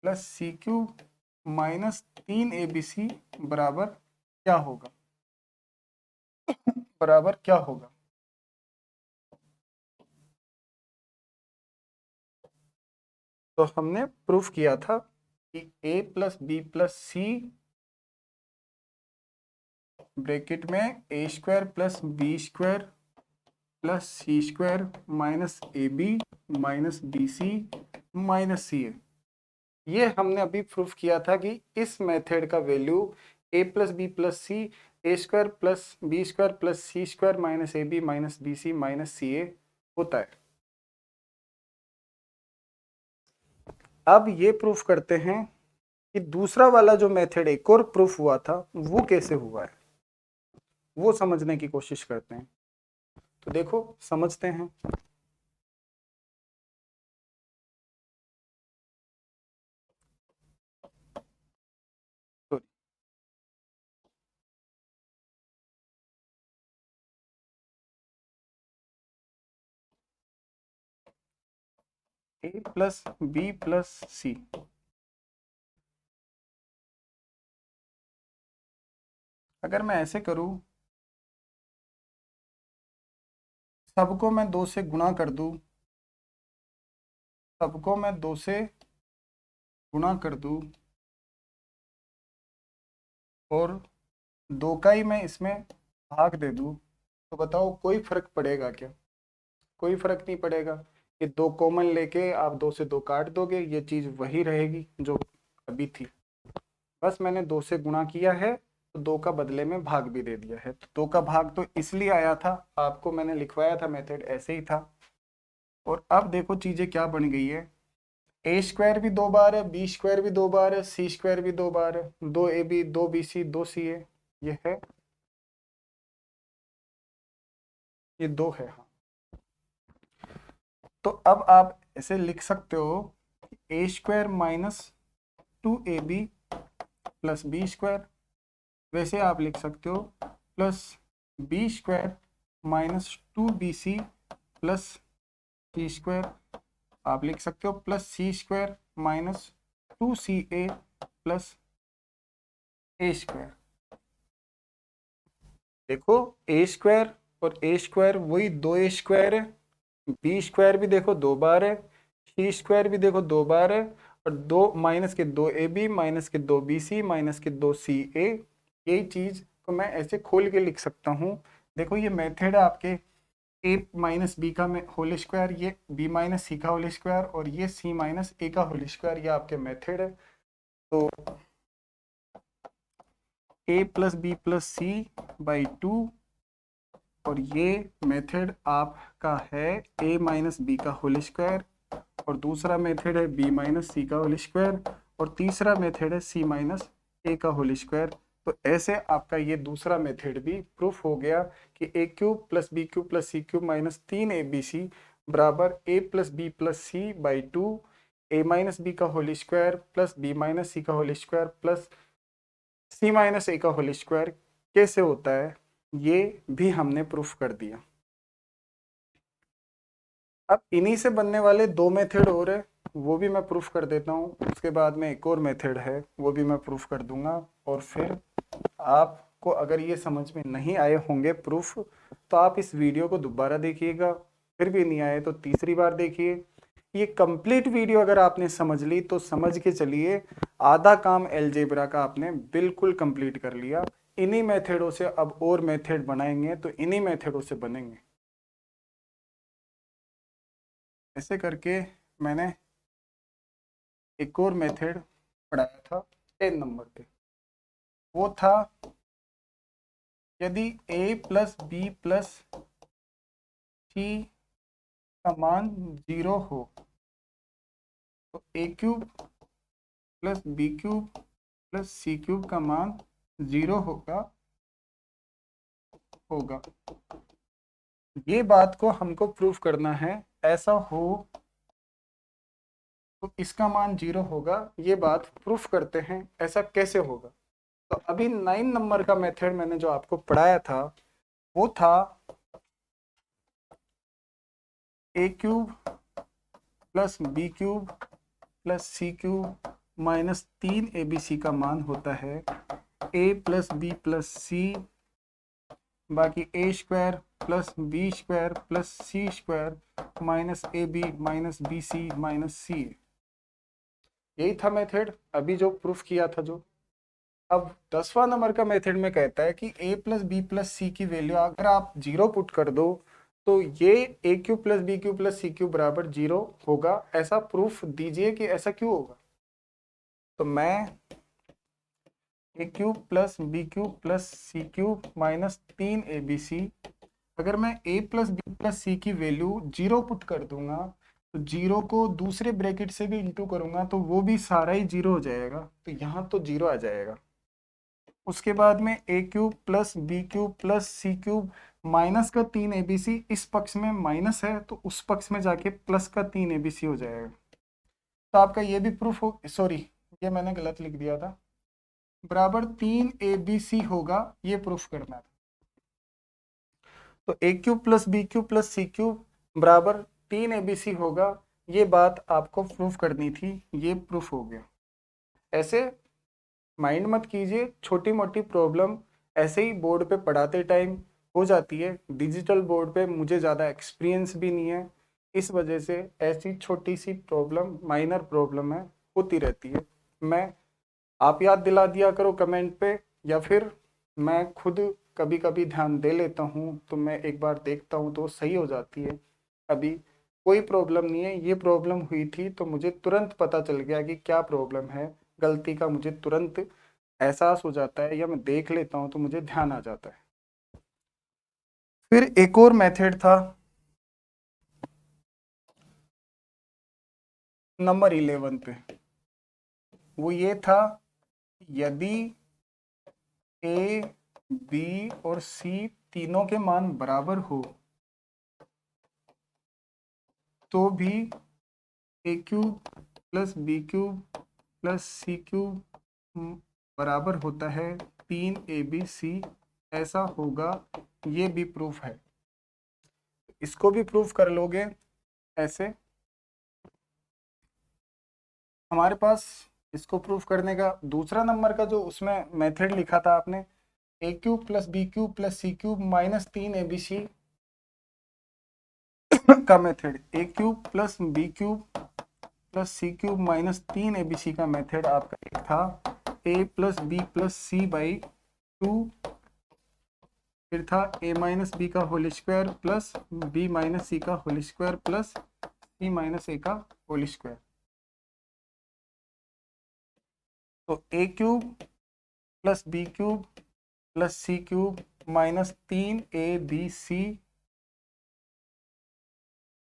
plus C cube minus 3abc बराबर क्या होगा, बराबर क्या होगा। तो हमने प्रूफ किया था कि a plus B plus c bracket में a square plus B square plus C square minus A B minus B C minus c a. ये हमने अभी प्रूफ किया था कि इस मेथड का value a plus B plus c a square plus B square plus C square minus A B minus B C minus c a होता है। अब ये प्रूफ करते हैं कि दूसरा वाला जो मेथड एक और प्रूफ हुआ था वो कैसे हुआ है, वो समझने की कोशिश करते हैं। तो देखो समझते हैं। तो a प्लस बी प्लस सी, अगर मैं ऐसे करूं, सबको मैं 2 से गुणा कर दूं, सबको मैं 2 से गुणा कर दूं, और 2 का ही मैं इसमें भाग दे दूं, तो बताओ कोई फर्क पड़ेगा क्या? कोई फर्क नहीं पड़ेगा। ये 2 कॉमन लेके आप 2 से 2 काट दोगे, ये चीज वही रहेगी जो अभी थी। बस मैंने 2 से गुणा किया है, तो 2 का बदले में भाग भी दे दिया है। तो 2 का भाग तो इसलिए आया था, आपको मैंने लिखवाया था, मेथड ऐसे ही था। और अब देखो चीजें क्या बन गई है। ए स्क्वायर भी 2 बार है, बी स्क्वायर भी 2 बार है, सी स्क्वायर भी 2 बार है, 2ab 2bc 2ca, ये है, ये 2 है। हाँ, तो अब आप ऐसे लिख सकते हो a square minus 2ab plus B square, वैसे आप लिख सकते हो plus B square minus 2bc plus सी स्क्वायर, आप लिख सकते हो प्लस सी स्क्वायर माइनस 2ca प्लस ए स्क्वायर। देखो ए स्क्वायर और ए स्क्वायर वही 2a स्क्वायर है, बी स्क्वायर भी देखो 2 बार है, सी स्क्वायर भी देखो 2 बार है, और दो माइनस के 2ab माइनस के 2bc माइनस के 2ca, यही चीज को मैं ऐसे खोल के लिख सकता हूँ। देखो ये मेथड है आपके a माइनस बी का होल स्क्वायर, ये b माइनस सी का होल स्क्वायर, और ये c माइनस ए का होल स्क्वायर, ये आपके मेथड है। तो a plus B plus C by 2, और ये मेथड आपका है a माइनस बी का होल स्क्वायर, और दूसरा मेथड है b माइनस सी का होल स्क्वायर, और तीसरा मेथड है c माइनस ए का होल स्क्वायर। तो ऐसे आपका ये दूसरा मेथड भी प्रूफ हो गया कि a cube plus B cube plus C cube minus 3abc बराबर a plus B plus C by 2, a minus B का whole square plus b minus C का whole square plus c minus A का whole square कैसे होता है, ये भी हमने प्रूफ कर दिया। अब इन्हीं से बनने वाले दो मेथड और है, वो भी मैं प्रूफ कर देता हूँ। उसके बाद में एक और मेथड है, वो भी मैं प्रूफ कर दूंगा। और फिर आपको अगर ये समझ में नहीं आए होंगे प्रूफ, तो आप इस वीडियो को दोबारा देखिएगा, फिर भी नहीं आए तो तीसरी बार देखिए। ये कंप्लीट वीडियो अगर आपने समझ ली तो समझ के चलिए आधा काम अलजेब्रा का आपने बिल्कुल कंप्लीट कर लिया। इन्हीं मेथडों से अब और मेथड बनाएंगे तो इन्हीं मेथडों से बनेंगे। ऐसे करके मैंने एक और मेथड पढ़ाया था 10 नंबर पे, वो था यदि a plus B plus C का मान 0 हो तो a cube plus B cube plus C cube का मान 0 होगा। ये बात को हमको प्रूफ करना है, ऐसा हो तो इसका मान 0 होगा। ये बात प्रूफ करते हैं, ऐसा कैसे होगा। तो अभी 9 नंबर का मेथड मैंने जो आपको पढ़ाया था वो था a cube plus B cube plus C cube minus 3abc का मान होता है a plus B plus C बाकी a square plus B square plus C square minus A B minus B C minus C. यही था method अभी जो proof किया था जो। अब 10वां नंबर का मेथड में कहता है कि a plus B plus C की वैल्यू अगर आप 0 पुट कर दो तो ये a cube plus B cube plus C cube बराबर 0 होगा। ऐसा प्रूफ दीजिए कि ऐसा क्यों होगा। तो मैं a cube plus B cube plus C cube minus 3abc, अगर मैं a plus B plus C की वैल्यू 0 पुट कर दूंगा तो 0 को दूसरे ब्रैकेट से भी इंटू करूंगा तो वो भी सारा ही 0 हो जाएगा, तो यहाँ तो 0 आ जाएगा। उसके बाद में a cube plus B cube plus C cube minus का 3abc, इस पक्ष में माइनस है तो उस पक्ष में जाके प्लस का 3abc हो जाएगा। तो आपका ये भी प्रूफ हो, सॉरी ये मैंने गलत लिख दिया था, बराबर 3abc होगा, ये प्रूफ करना था। तो a cube plus B cube plus C cube बराबर 3abc होगा, ये बात आपको प्रूफ करनी थी, ये प्रूफ हो गया। ऐसे माइंड मत कीजिए, छोटी मोटी प्रॉब्लम ऐसे ही बोर्ड पे पढ़ाते टाइम हो जाती है। डिजिटल बोर्ड पे मुझे ज़्यादा एक्सपीरियंस भी नहीं है, इस वजह से ऐसी छोटी सी प्रॉब्लम माइनर प्रॉब्लम है होती रहती है। मैं आप याद दिला दिया करो कमेंट पे, या फिर मैं खुद कभी कभी ध्यान दे लेता हूँ तो मैं एक बार देखता हूँ तो सही हो जाती है। अभी कोई प्रॉब्लम नहीं है, ये प्रॉब्लम हुई थी तो मुझे तुरंत पता चल गया कि क्या प्रॉब्लम है, गलती का मुझे तुरंत एहसास हो जाता है, या मैं देख लेता हूँ तो मुझे ध्यान आ जाता है। फिर एक और मेथड था नंबर 11 पे, वो ये था यदि ए बी और सी तीनों के मान बराबर हो तो भी A cube plus B cube plus C cube बराबर होता है 3abc, ऐसा होगा, ये भी प्रूफ है। इसको भी प्रूफ कर लोगे ऐसे। हमारे पास इसको प्रूफ करने का दूसरा नंबर का जो उसमें मेथड लिखा था आपने, A cube plus B cube plus C cube minus 3abc का method, A cube plus B cube plus C cube minus 3 ABC का मेथड आपका एक था a plus B plus C by 2, फिर था a माइनस बी का whole square plus b minus C का whole square plus c minus a का whole square. तो a cube plus B cube plus C cube minus 3ABC।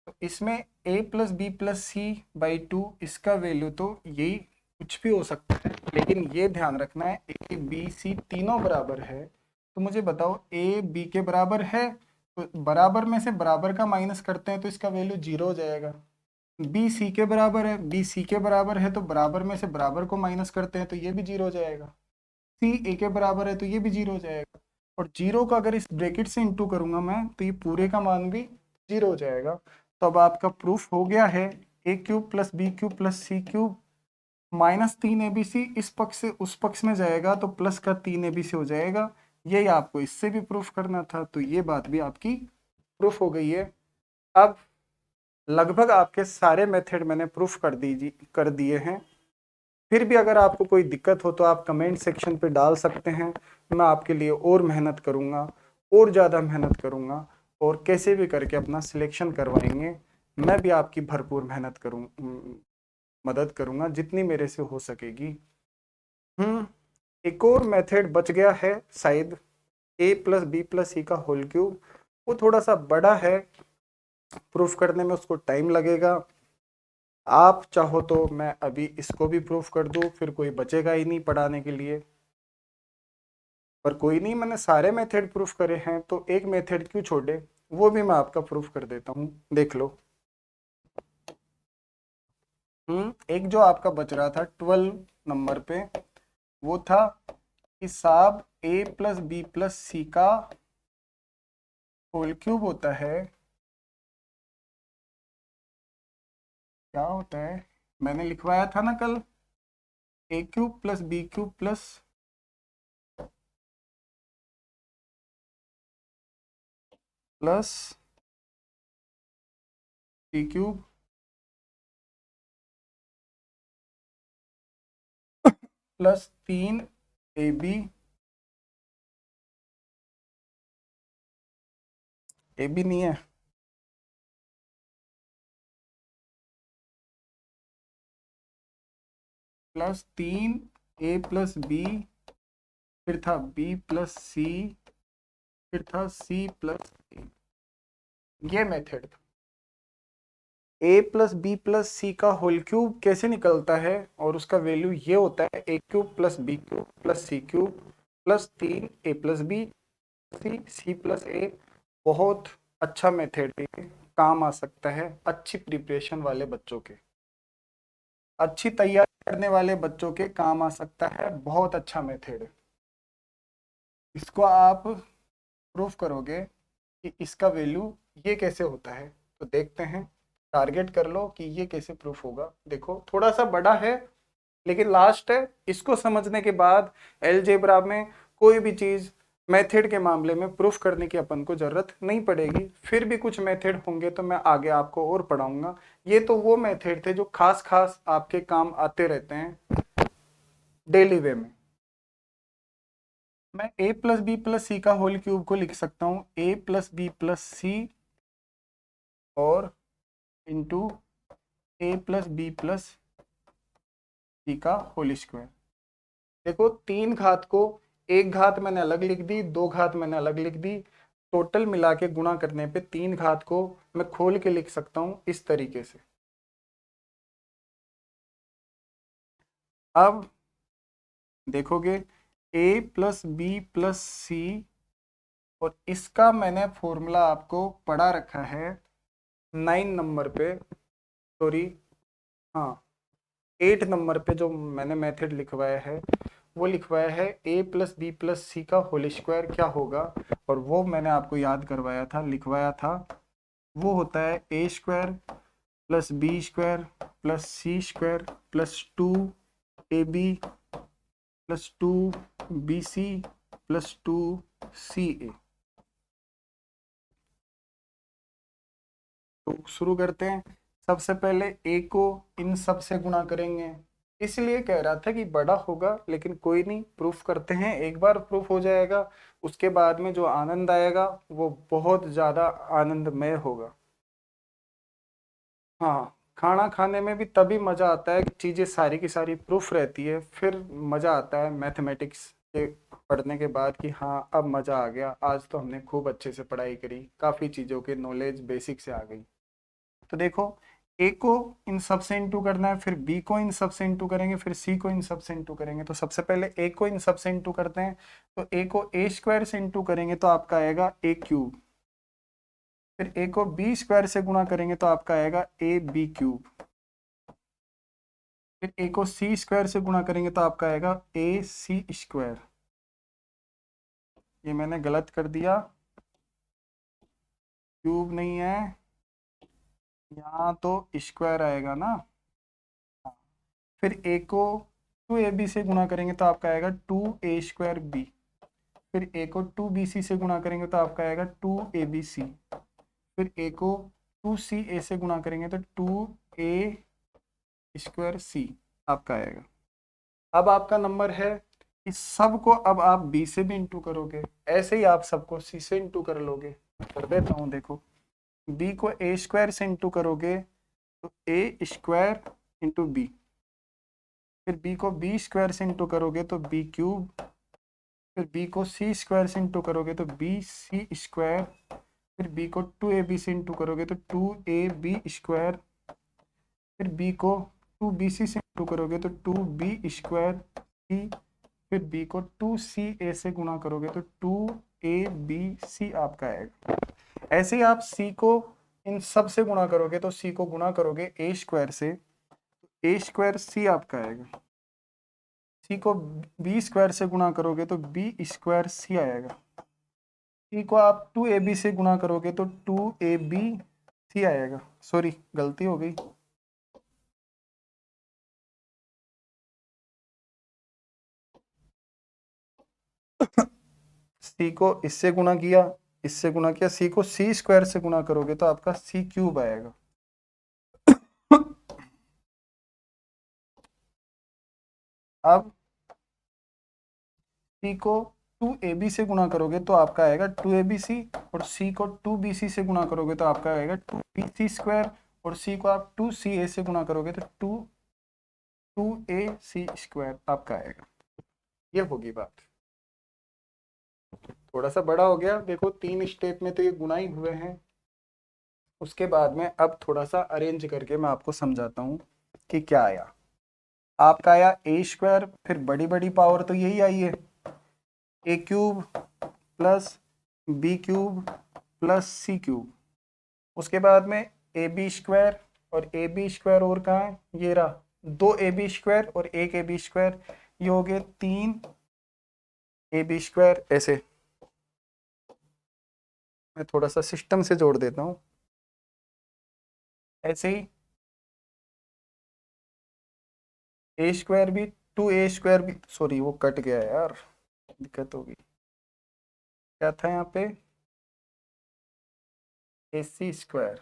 तो इसमें a plus B plus C by 2 इसका value तो यही कुछ भी हो सकता है, लेकिन ये ध्यान रखना है a b c तीनों बराबर है। तो मुझे बताओ a b के बराबर है, तो बराबर में से बराबर का माइनस करते हैं तो इसका वैल्यू 0 हो जाएगा। b c के बराबर है, b c के बराबर है तो बराबर में से बराबर को माइनस करते हैं तो ये भी 0 हो जाएगा। c a के बराबर है तो ये भी 0 हो जाएगा। और 0 को अगर इस ब्रैकेट से इंटू करूंगा मैं तो ये पूरे का मान भी 0 हो जाएगा। तो अब आपका प्रूफ हो गया है a cube plus B cube plus C cube minus 3ABC इस पक्ष से उस पक्ष में जाएगा तो प्लस का 3ABC हो जाएगा। यही आपको इससे भी प्रूफ करना था, तो ये बात भी आपकी प्रूफ हो गई है। अब लगभग आपके सारे मेथड मैंने प्रूफ कर दिए हैं। फिर भी अगर आपको कोई दिक्कत हो तो आप कमेंट सेक्शन पे डाल सकते हैं, मैं आपके लिए और मेहनत करूँगा, और ज़्यादा मेहनत करूँगा, और कैसे भी करके अपना सिलेक्शन करवाएंगे। मैं भी आपकी भरपूर मेहनत मदद करूँगा जितनी मेरे से हो सकेगी। एक और मेथड बच गया है शायद, a plus B plus C का होल क्यूब। वो थोड़ा सा बड़ा है, प्रूफ करने में उसको टाइम लगेगा। आप चाहो तो मैं अभी इसको भी प्रूफ कर दूं, फिर कोई बचेगा ही नहीं पढ़ाने के लिए। पर कोई नहीं, मैंने सारे मेथड प्रूफ करे हैं तो एक मेथड क्यों छोड़े, वो भी मैं आपका प्रूफ कर देता हूँ, देख लो। एक जो आपका बच रहा था 12 नंबर पे, वो था कि साब a plus B plus C का होल क्यूब होता है। क्या होता है, मैंने लिखवाया था ना कल, a cube plus B cube plus C cube plus 3AB। A B नहीं है, प्लस 3A प्लस बी, फिर था B प्लस सी, फिर था C प्लस ए। ये मेथड था। a plus B plus C का होल क्यूब कैसे निकलता है, और उसका वैल्यू ये होता है a cube plus B cube plus C cube plus 3A plus B C plus A. बहुत अच्छा मेथड है, काम आ सकता है अच्छी प्रिपरेशन वाले बच्चों के, अच्छी तैयारी करने वाले बच्चों के काम आ सकता है। बहुत अच्छा मेथड है, इसको आप प्रूफ करोगे कि इसका वैल्यू ये कैसे होता है, तो देखते हैं। टारगेट कर लो कि ये कैसे प्रूफ होगा। देखो थोड़ा सा बड़ा है लेकिन लास्ट है, इसको समझने के बाद अलजेब्रा में कोई भी चीज मेथड के मामले में प्रूफ करने की अपन को जरूरत नहीं पड़ेगी। फिर भी कुछ मेथड होंगे तो मैं आगे आपको और पढ़ाऊंगा। ये तो वो मेथड थे जो खास खास आपके काम आते रहते हैं डेली वे में। मैं a plus B plus C का होल क्यूब को लिख सकता हूँ a प्लस बी प्लस सी और into a plus B plus C का होल स्क्वायर। देखो 3 घात को एक घात मैंने अलग लिख दी, 2 घात मैंने अलग लिख दी, टोटल मिला के गुणा करने पे 3 घात को मैं खोल के लिख सकता हूँ इस तरीके से। अब देखोगे a प्लस बी प्लस सी, और इसका मैंने फॉर्मूला आपको पढ़ा रखा है 9 नंबर पे, सॉरी हाँ 8 नंबर पे जो मैंने मेथड लिखवाया है, वो लिखवाया है a plus B plus C का होल स्क्वायर क्या होगा, और वो मैंने आपको याद करवाया था, लिखवाया था। वो होता है a square plus B square plus C square plus 2AB plus 2BC plus 2CA। तो शुरू करते हैं। सबसे पहले ए को इन सब से गुणा करेंगे, इसलिए कह रहा था कि बड़ा होगा, लेकिन कोई नहीं, प्रूफ करते हैं। एक बार प्रूफ हो जाएगा, उसके बाद में जो आनंद आएगा वो बहुत ज्यादा आनंदमय होगा। हाँ, खाना खाने में भी तभी मजा आता है, चीजें सारी की सारी प्रूफ रहती है, फिर मजा आता है मैथमेटिक्स के पढ़ने के बाद कि हाँ अब मजा आ गया, आज तो हमने खूब अच्छे से पढ़ाई करी, काफी चीजों के नॉलेज बेसिक से आ गई। तो देखो, ए को इन सब से इंटू करना है, फिर बी को इन सब से इंटू करेंगे, फिर सी को इन सब से इंटू करेंगे। तो सबसे पहले ए को इन सब से इंटू करते हैं, तो ए को ए स्क्वायर से इंटू करेंगे तो आपका आएगा ए क्यूब। फिर ए को बी स्क्वायर से गुणा करेंगे तो आपका आएगा ए बी क्यूब। फिर ए को सी स्क्वायर से गुणा करेंगे तो आपका आएगा ए सी स्क्वायर। ये मैंने गलत कर दिया, क्यूब नहीं है यहाँ, तो स्क्वायर आएगा ना। फिर ए को टू ए बी से गुणा करेंगे तो आपका आएगा टू ए स्क्वायर बी। फिर ए को टू बी सी से गुणा करेंगे तो आपका आएगा टू ए बी सी। फिर ए को टू सी ए से गुणा करेंगे तो टू ए स्क्वायर सी आपका आएगा। अब आपका नंबर है, इस सब को अब आप बी से भी इंटू करोगे, ऐसे ही आप सबको सी से इंटू कर लोगे। कर देता हूँ, देखो, बी को ए स्क्वायर से इंटू करोगे तो ए स्क्वायर इंटू बी। फिर बी को बी स्क्वायर से इंटू करोगे तो बी क्यूब। फिर बी को सी स्क्वायर से इंटू करोगे तो बी सी स्क्वायर। फिर बी को टू ए बी से इंटू करोगे तो टू ए बी स्क्वायर। फिर बी को टू बी सी से इंटू करोगे तो टू बी स्क्वायर सी। फिर बी को टू सी ए से गुणा करोगे तो टू ए बी सी आपका आएगा। ऐसे ही आप सी को इन सब से गुणा करोगे तो सी को गुणा करोगे ए स्क्वायर से, ए स्क्वायर सी आपका आएगा। सी को बी स्क्वायर से गुणा करोगे तो बी स्क्वायर सी आएगा। सी को आप टू ए बी से गुणा करोगे तो टू ए बी सी आएगा। सॉरी, गलती हो गई। सी को इससे गुणा किया, इससे गुणा किया, सी को सी स्क्वायर से गुणा करोगे तो आपका सी क्यूब आएगा। अब सी को टू ए बी से गुणा करोगे तो आपका आएगा टू ए बी सी, और सी को टू बी सी से गुणा करोगे तो आपका आएगा टू बी सी स्क्वायर, और सी को आप टू सी ए से गुणा करोगे तो टू ए सी स्क्वायर आपका आएगा। ये होगी बात। थोड़ा सा बड़ा हो गया, देखो 3 स्टेप में तो ये गुना ही हुए हैं। उसके बाद में अब थोड़ा सा अरेंज करके मैं आपको समझाता हूँ कि क्या आया। आपका आया ए स्क्वायर, फिर बड़ी बड़ी पावर तो यही आई है, ए cube plus B cube plus सी क्यूब। उसके बाद में ए बी स्क्वायर, और ए बी स्क्वायर और कहाँ है, ये रहा, दो ए बी स्क्वायर और एक ए बी स्क्वायर, ये हो गए 3 ए बी स्क्वायर। ऐसे मैं थोड़ा सा सिस्टम से जोड़ देता हूँ, ऐसे ही ए स्क्वायर भी, टू ए स्क्वायर भी, सॉरी वो कट गया यार, दिक्कत होगी। क्या था यहाँ पे, A C square,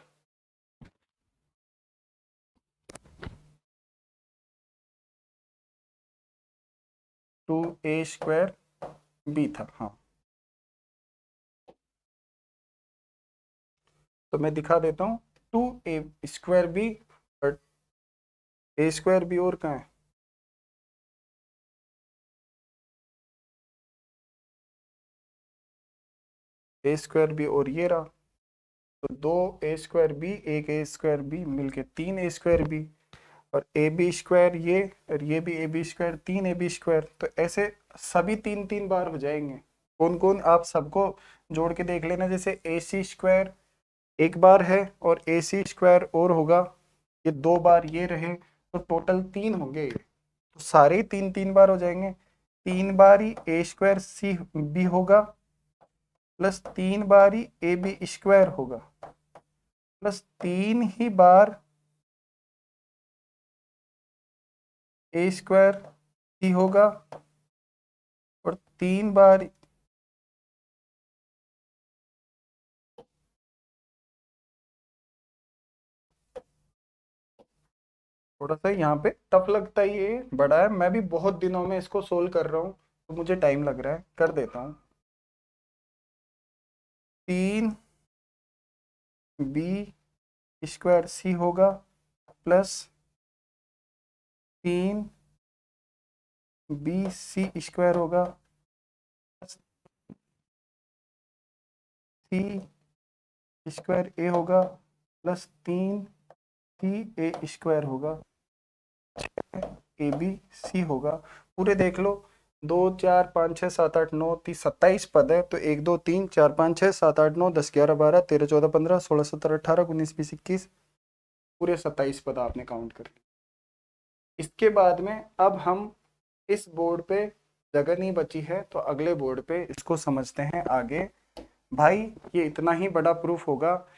two A square B था। हाँ, तो मैं दिखा देता हूँ, टू ए स्क्वायर बी, और ए स्क्वायर बी और कहाँ है, ए स्क्वायर बी और ये रहा, तो दो ए स्क्वायर बी, एक ए स्क्वायर बी मिलके 3 ए स्क्वायर बी, और ए बी स्क्वायर ये, और ये भी A B square, 3 A B square. तो ऐसे सभी 3 3 बार हो जाएंगे। कौन कौन, आप सबको जोड़ के देख लेना, जैसे ए सी स्क्वायर एक बार है और ए सी स्क्वायर और होगा, ये 2 बार ये रहे, तो टोटल 3 होंगे, तो सारे 3 3 बार हो जाएंगे। 3 बार ही ए स्क्वायर सी बी होगा, प्लस 3 बार ही ए बी स्क्वायर होगा, प्लस 3 ही बार ए स्क्वायर सी होगा, और 3 बार थोड़ा सा यहाँ पे टफ लगता है, ये बड़ा है, मैं भी बहुत दिनों में इसको सोल्व कर रहा हूँ तो मुझे टाइम लग रहा है, कर देता हूँ। 3b² c होगा प्लस 3bc² होगा, c² होगा प्लस 3c² होगा, ABC होगा। पूरे देख लो, 2 4 5 6 7 8 9 30 27 पद है, तो 1 2 3 4 5 6 7 8 9 10 11 12 13 14 15 16 17 18 19 20 21 पूरे 27 पद आपने काउंट कर लिए। इसके बाद में अब हम इस बोर्ड पे जगह नहीं बची है तो अगले बोर्ड पे इसको समझते हैं आगे। भाई ये इतना ही बड़ा प्रूफ होगा,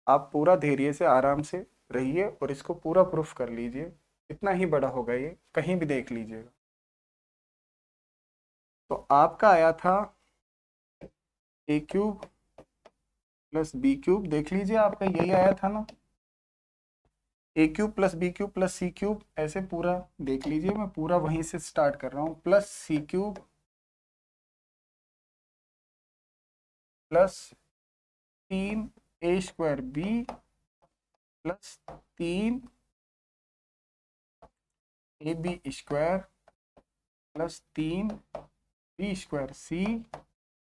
आप पूरा धैर्य से आराम से रहिए और इसको पूरा प्रूफ कर लीजिए। इतना ही बड़ा होगा ये, कहीं भी देख लीजिएगा। तो आपका आया था a³ प्लस b³, देख लीजिए आपका यही आया था ना, a³ plus b³ plus c³ ऐसे पूरा देख लीजिए, मैं पूरा वहीं से स्टार्ट कर रहा हूँ, plus c³ plus 3a² b plus 3ab² plus 3b² c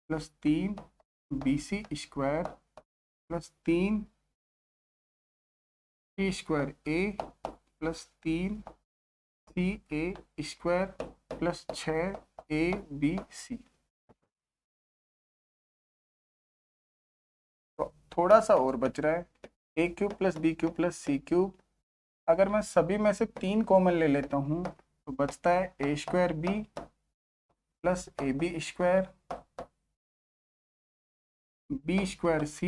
plus 3bc² plus 3c² a plus 3ca² plus 6abc। तो थोड़ा सा और बच रहा है, a³ plus b³ plus c³। अगर मैं सभी में से 3 कॉमन ले लेता हूँ तो बचता है a² b plus ab² b² c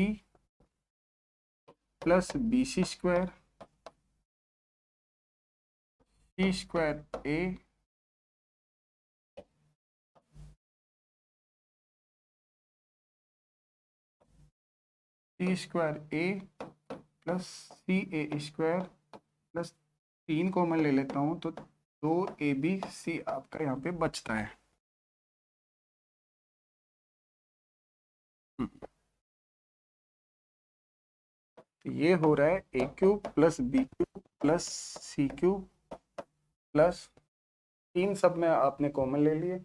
plus bc² c² a c² a plus ca² plus 3 common ले लेता हूँ तो 2abc आपका यहाँ पे बचता है। तो ये हो रहा है a³ plus b³ plus c³ plus 3 सब में आपने कॉमन ले लिए।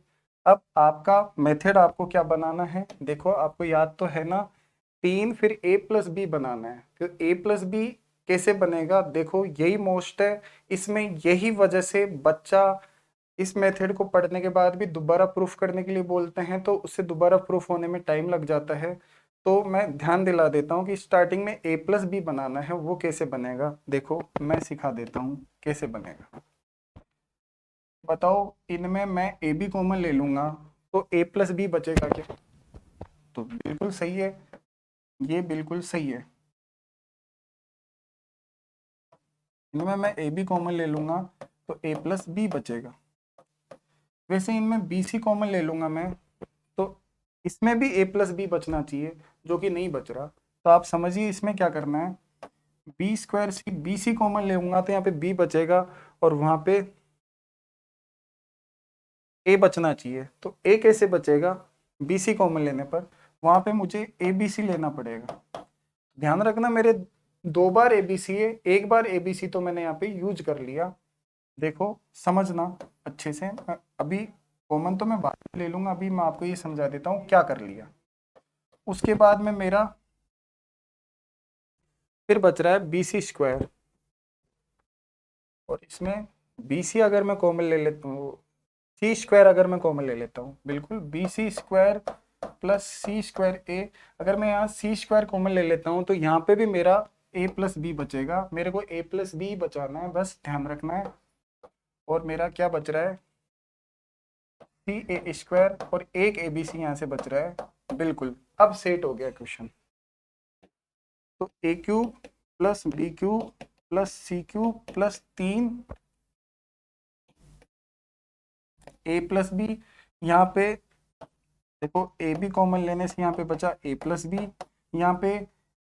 अब आपका मेथड आपको क्या बनाना है, देखो आपको याद तो है ना, 3 फिर a प्लस बी बनाना है। तो a प्लस बी कैसे बनेगा, देखो यही मोस्ट है इसमें, यही वजह से बच्चा इस मेथड को पढ़ने के बाद भी दोबारा प्रूफ करने के लिए बोलते हैं, तो उससे दोबारा प्रूफ होने में टाइम लग जाता है। तो मैं ध्यान दिला देता हूँ कि स्टार्टिंग में a प्लस बी बनाना है, वो कैसे बनेगा देखो मैं सिखा देता हूँ कैसे बनेगा। बताओ, इनमें मैं ए बी कॉमन ले लूंगा तो a प्लस बी बचेगा क्या, तो बिल्कुल सही है, ये बिल्कुल सही है। इनमें मैं ए बी कॉमन ले लूंगा तो a प्लस बी बचेगा। वैसे इनमें बी सी कॉमन ले लूंगा मैं तो इसमें भी a प्लस बी बचना चाहिए, जो कि नहीं बच रहा। तो आप समझिए इसमें क्या करना है, b² c B C common ले लूंगा तो यहाँ पे b बचेगा और वहां पे a बचना चाहिए। तो a कैसे बचेगा, बी सी कॉमन लेने पर वहां पे मुझे ए बी सी लेना पड़ेगा। ध्यान रखना मेरे 2 बार ए बी सी है, 1 बार ए बी सी तो मैंने यहाँ पे यूज कर लिया। देखो समझना अच्छे से, अभी कॉमन तो मैं बाद में ले लूंगा, अभी मैं आपको ये समझा देता हूँ क्या कर लिया। उसके बाद में मेरा फिर बच रहा है BC², और इसमें BC अगर मैं कॉमन ले लेता हूँ, C² अगर मैं कॉमन ले लेता हूँ, बिल्कुल BC² प्लस C² a, अगर मैं यहाँ C² कॉमन ले लेता हूँ तो यहाँ पे भी मेरा a प्लस बी बचेगा। मेरे को a प्लस बी बचाना है, बस ध्यान रखना है। और मेरा क्या बच रहा है, CA² और एक ABC यहाँ से बच रहा है। बिल्कुल अब सेट हो गया क्वेश्चन। तो a³ plus b³ plus c³ plus 3 a plus B, यहाँ पे देखो ए बी कॉमन लेने से यहाँ पे बचा a प्लस बी, यहाँ पे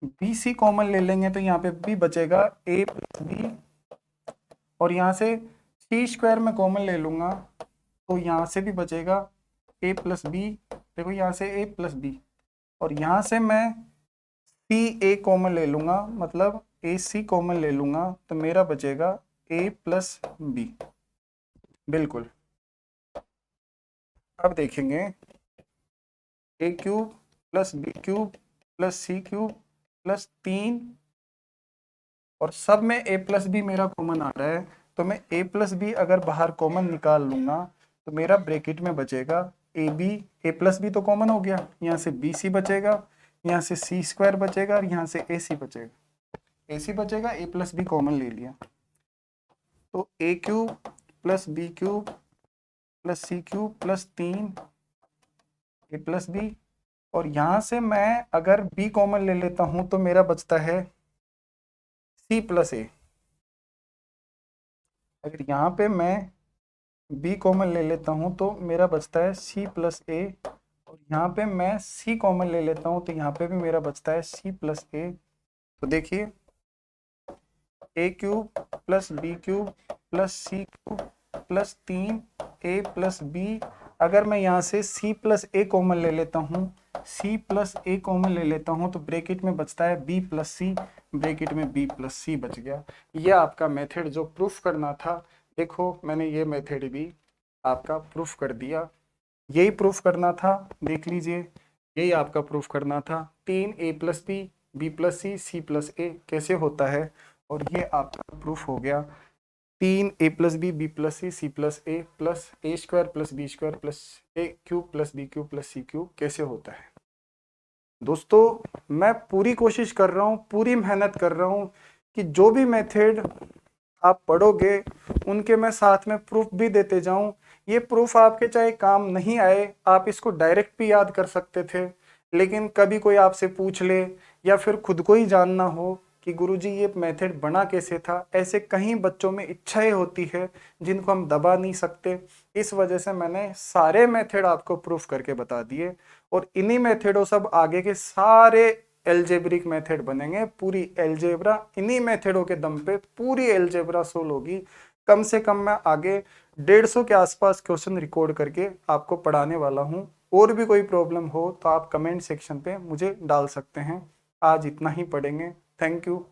बी सी कॉमन ले लेंगे तो यहाँ पे भी बचेगा a प्लस बी और यहाँ से सी स्क्वायर में कॉमन ले लूँगा तो यहाँ से भी बचेगा a प्लस बी। देखो यहाँ से a प्लस बी, और यहाँ से मैं सी ए कॉमन ले लूँगा, मतलब ए सी कॉमन ले लूँगा, तो मेरा बचेगा a प्लस बी। बिल्कुल। अब देखेंगे A cube plus B cube plus C cube plus 3, और सब में a प्लस बी मेरा कॉमन आ रहा है, तो मैं a प्लस बी अगर बाहर कॉमन निकाल लूँगा तो मेरा ब्रैकेट में बचेगा A B, A plus B तो कॉमन हो गया, यहाँ से बी सी बचेगा, यहाँ से सी स्क्वायर बचेगा, और यहाँ से ए सी बचेगा। ए सी बचेगा, ए प्लस बी कॉमन ले लिया, तो A cube plus B cube plus C cube plus 3 A plus B, और यहाँ से मैं अगर b कॉमन ले लेता हूँ तो मेरा बचता है c प्लस ए। अगर यहाँ पे मैं b कॉमन ले लेता हूँ तो मेरा बचता है c प्लस ए, और यहाँ पे मैं c कॉमन ले लेता हूँ तो यहाँ पे भी मेरा बचता है c प्लस ए। तो देखिए A cube plus B cube plus C cube plus 3 A plus B, अगर मैं यहाँ से c प्लस ए कॉमन ले लेता हूँ, c प्लस ए कॉमन ले लेता हूँ तो ब्रैकेट में बचता है b प्लस सी, ब्रैकेट में b प्लस सी बच गया। ये आपका मेथड जो प्रूफ करना था, देखो मैंने ये मेथड भी आपका प्रूफ कर दिया। यही प्रूफ करना था, देख लीजिए, यही आपका प्रूफ करना था। 3 a plus B, B plus C, C plus A कैसे होता है, और ये आपका प्रूफ हो गया। 3 a plus B, B plus C, C plus A plus A square plus B square plus A cube plus B cube plus C cube कैसे होता है। दोस्तों मैं पूरी कोशिश कर रहा हूँ, पूरी मेहनत कर रहा हूँ कि जो भी मेथड आप पढ़ोगे उनके मैं साथ में प्रूफ भी देते जाऊं। ये प्रूफ आपके चाहे काम नहीं आए, आप इसको डायरेक्ट भी याद कर सकते थे, लेकिन कभी कोई आपसे पूछ ले या फिर खुद को ही जानना हो कि गुरुजी ये मेथड बना कैसे था, ऐसे कहीं बच्चों में इच्छाएं होती है जिनको हम दबा नहीं सकते। इस वजह से मैंने सारे मेथड आपको प्रूफ करके बता दिए, और इन्हीं मेथडों सब आगे के सारे एल्जेब्रिक मेथड बनेंगे। पूरी एल्जेब्रा इन्हीं मेथडों के दम पे पूरी एल्जेब्रा सोल्व होगी। कम से कम मैं आगे 150 के आसपास क्वेश्चन रिकॉर्ड करके आपको पढ़ाने वाला हूँ। और भी कोई प्रॉब्लम हो तो आप कमेंट सेक्शन पे मुझे डाल सकते हैं। आज इतना ही पढ़ेंगे। Thank you.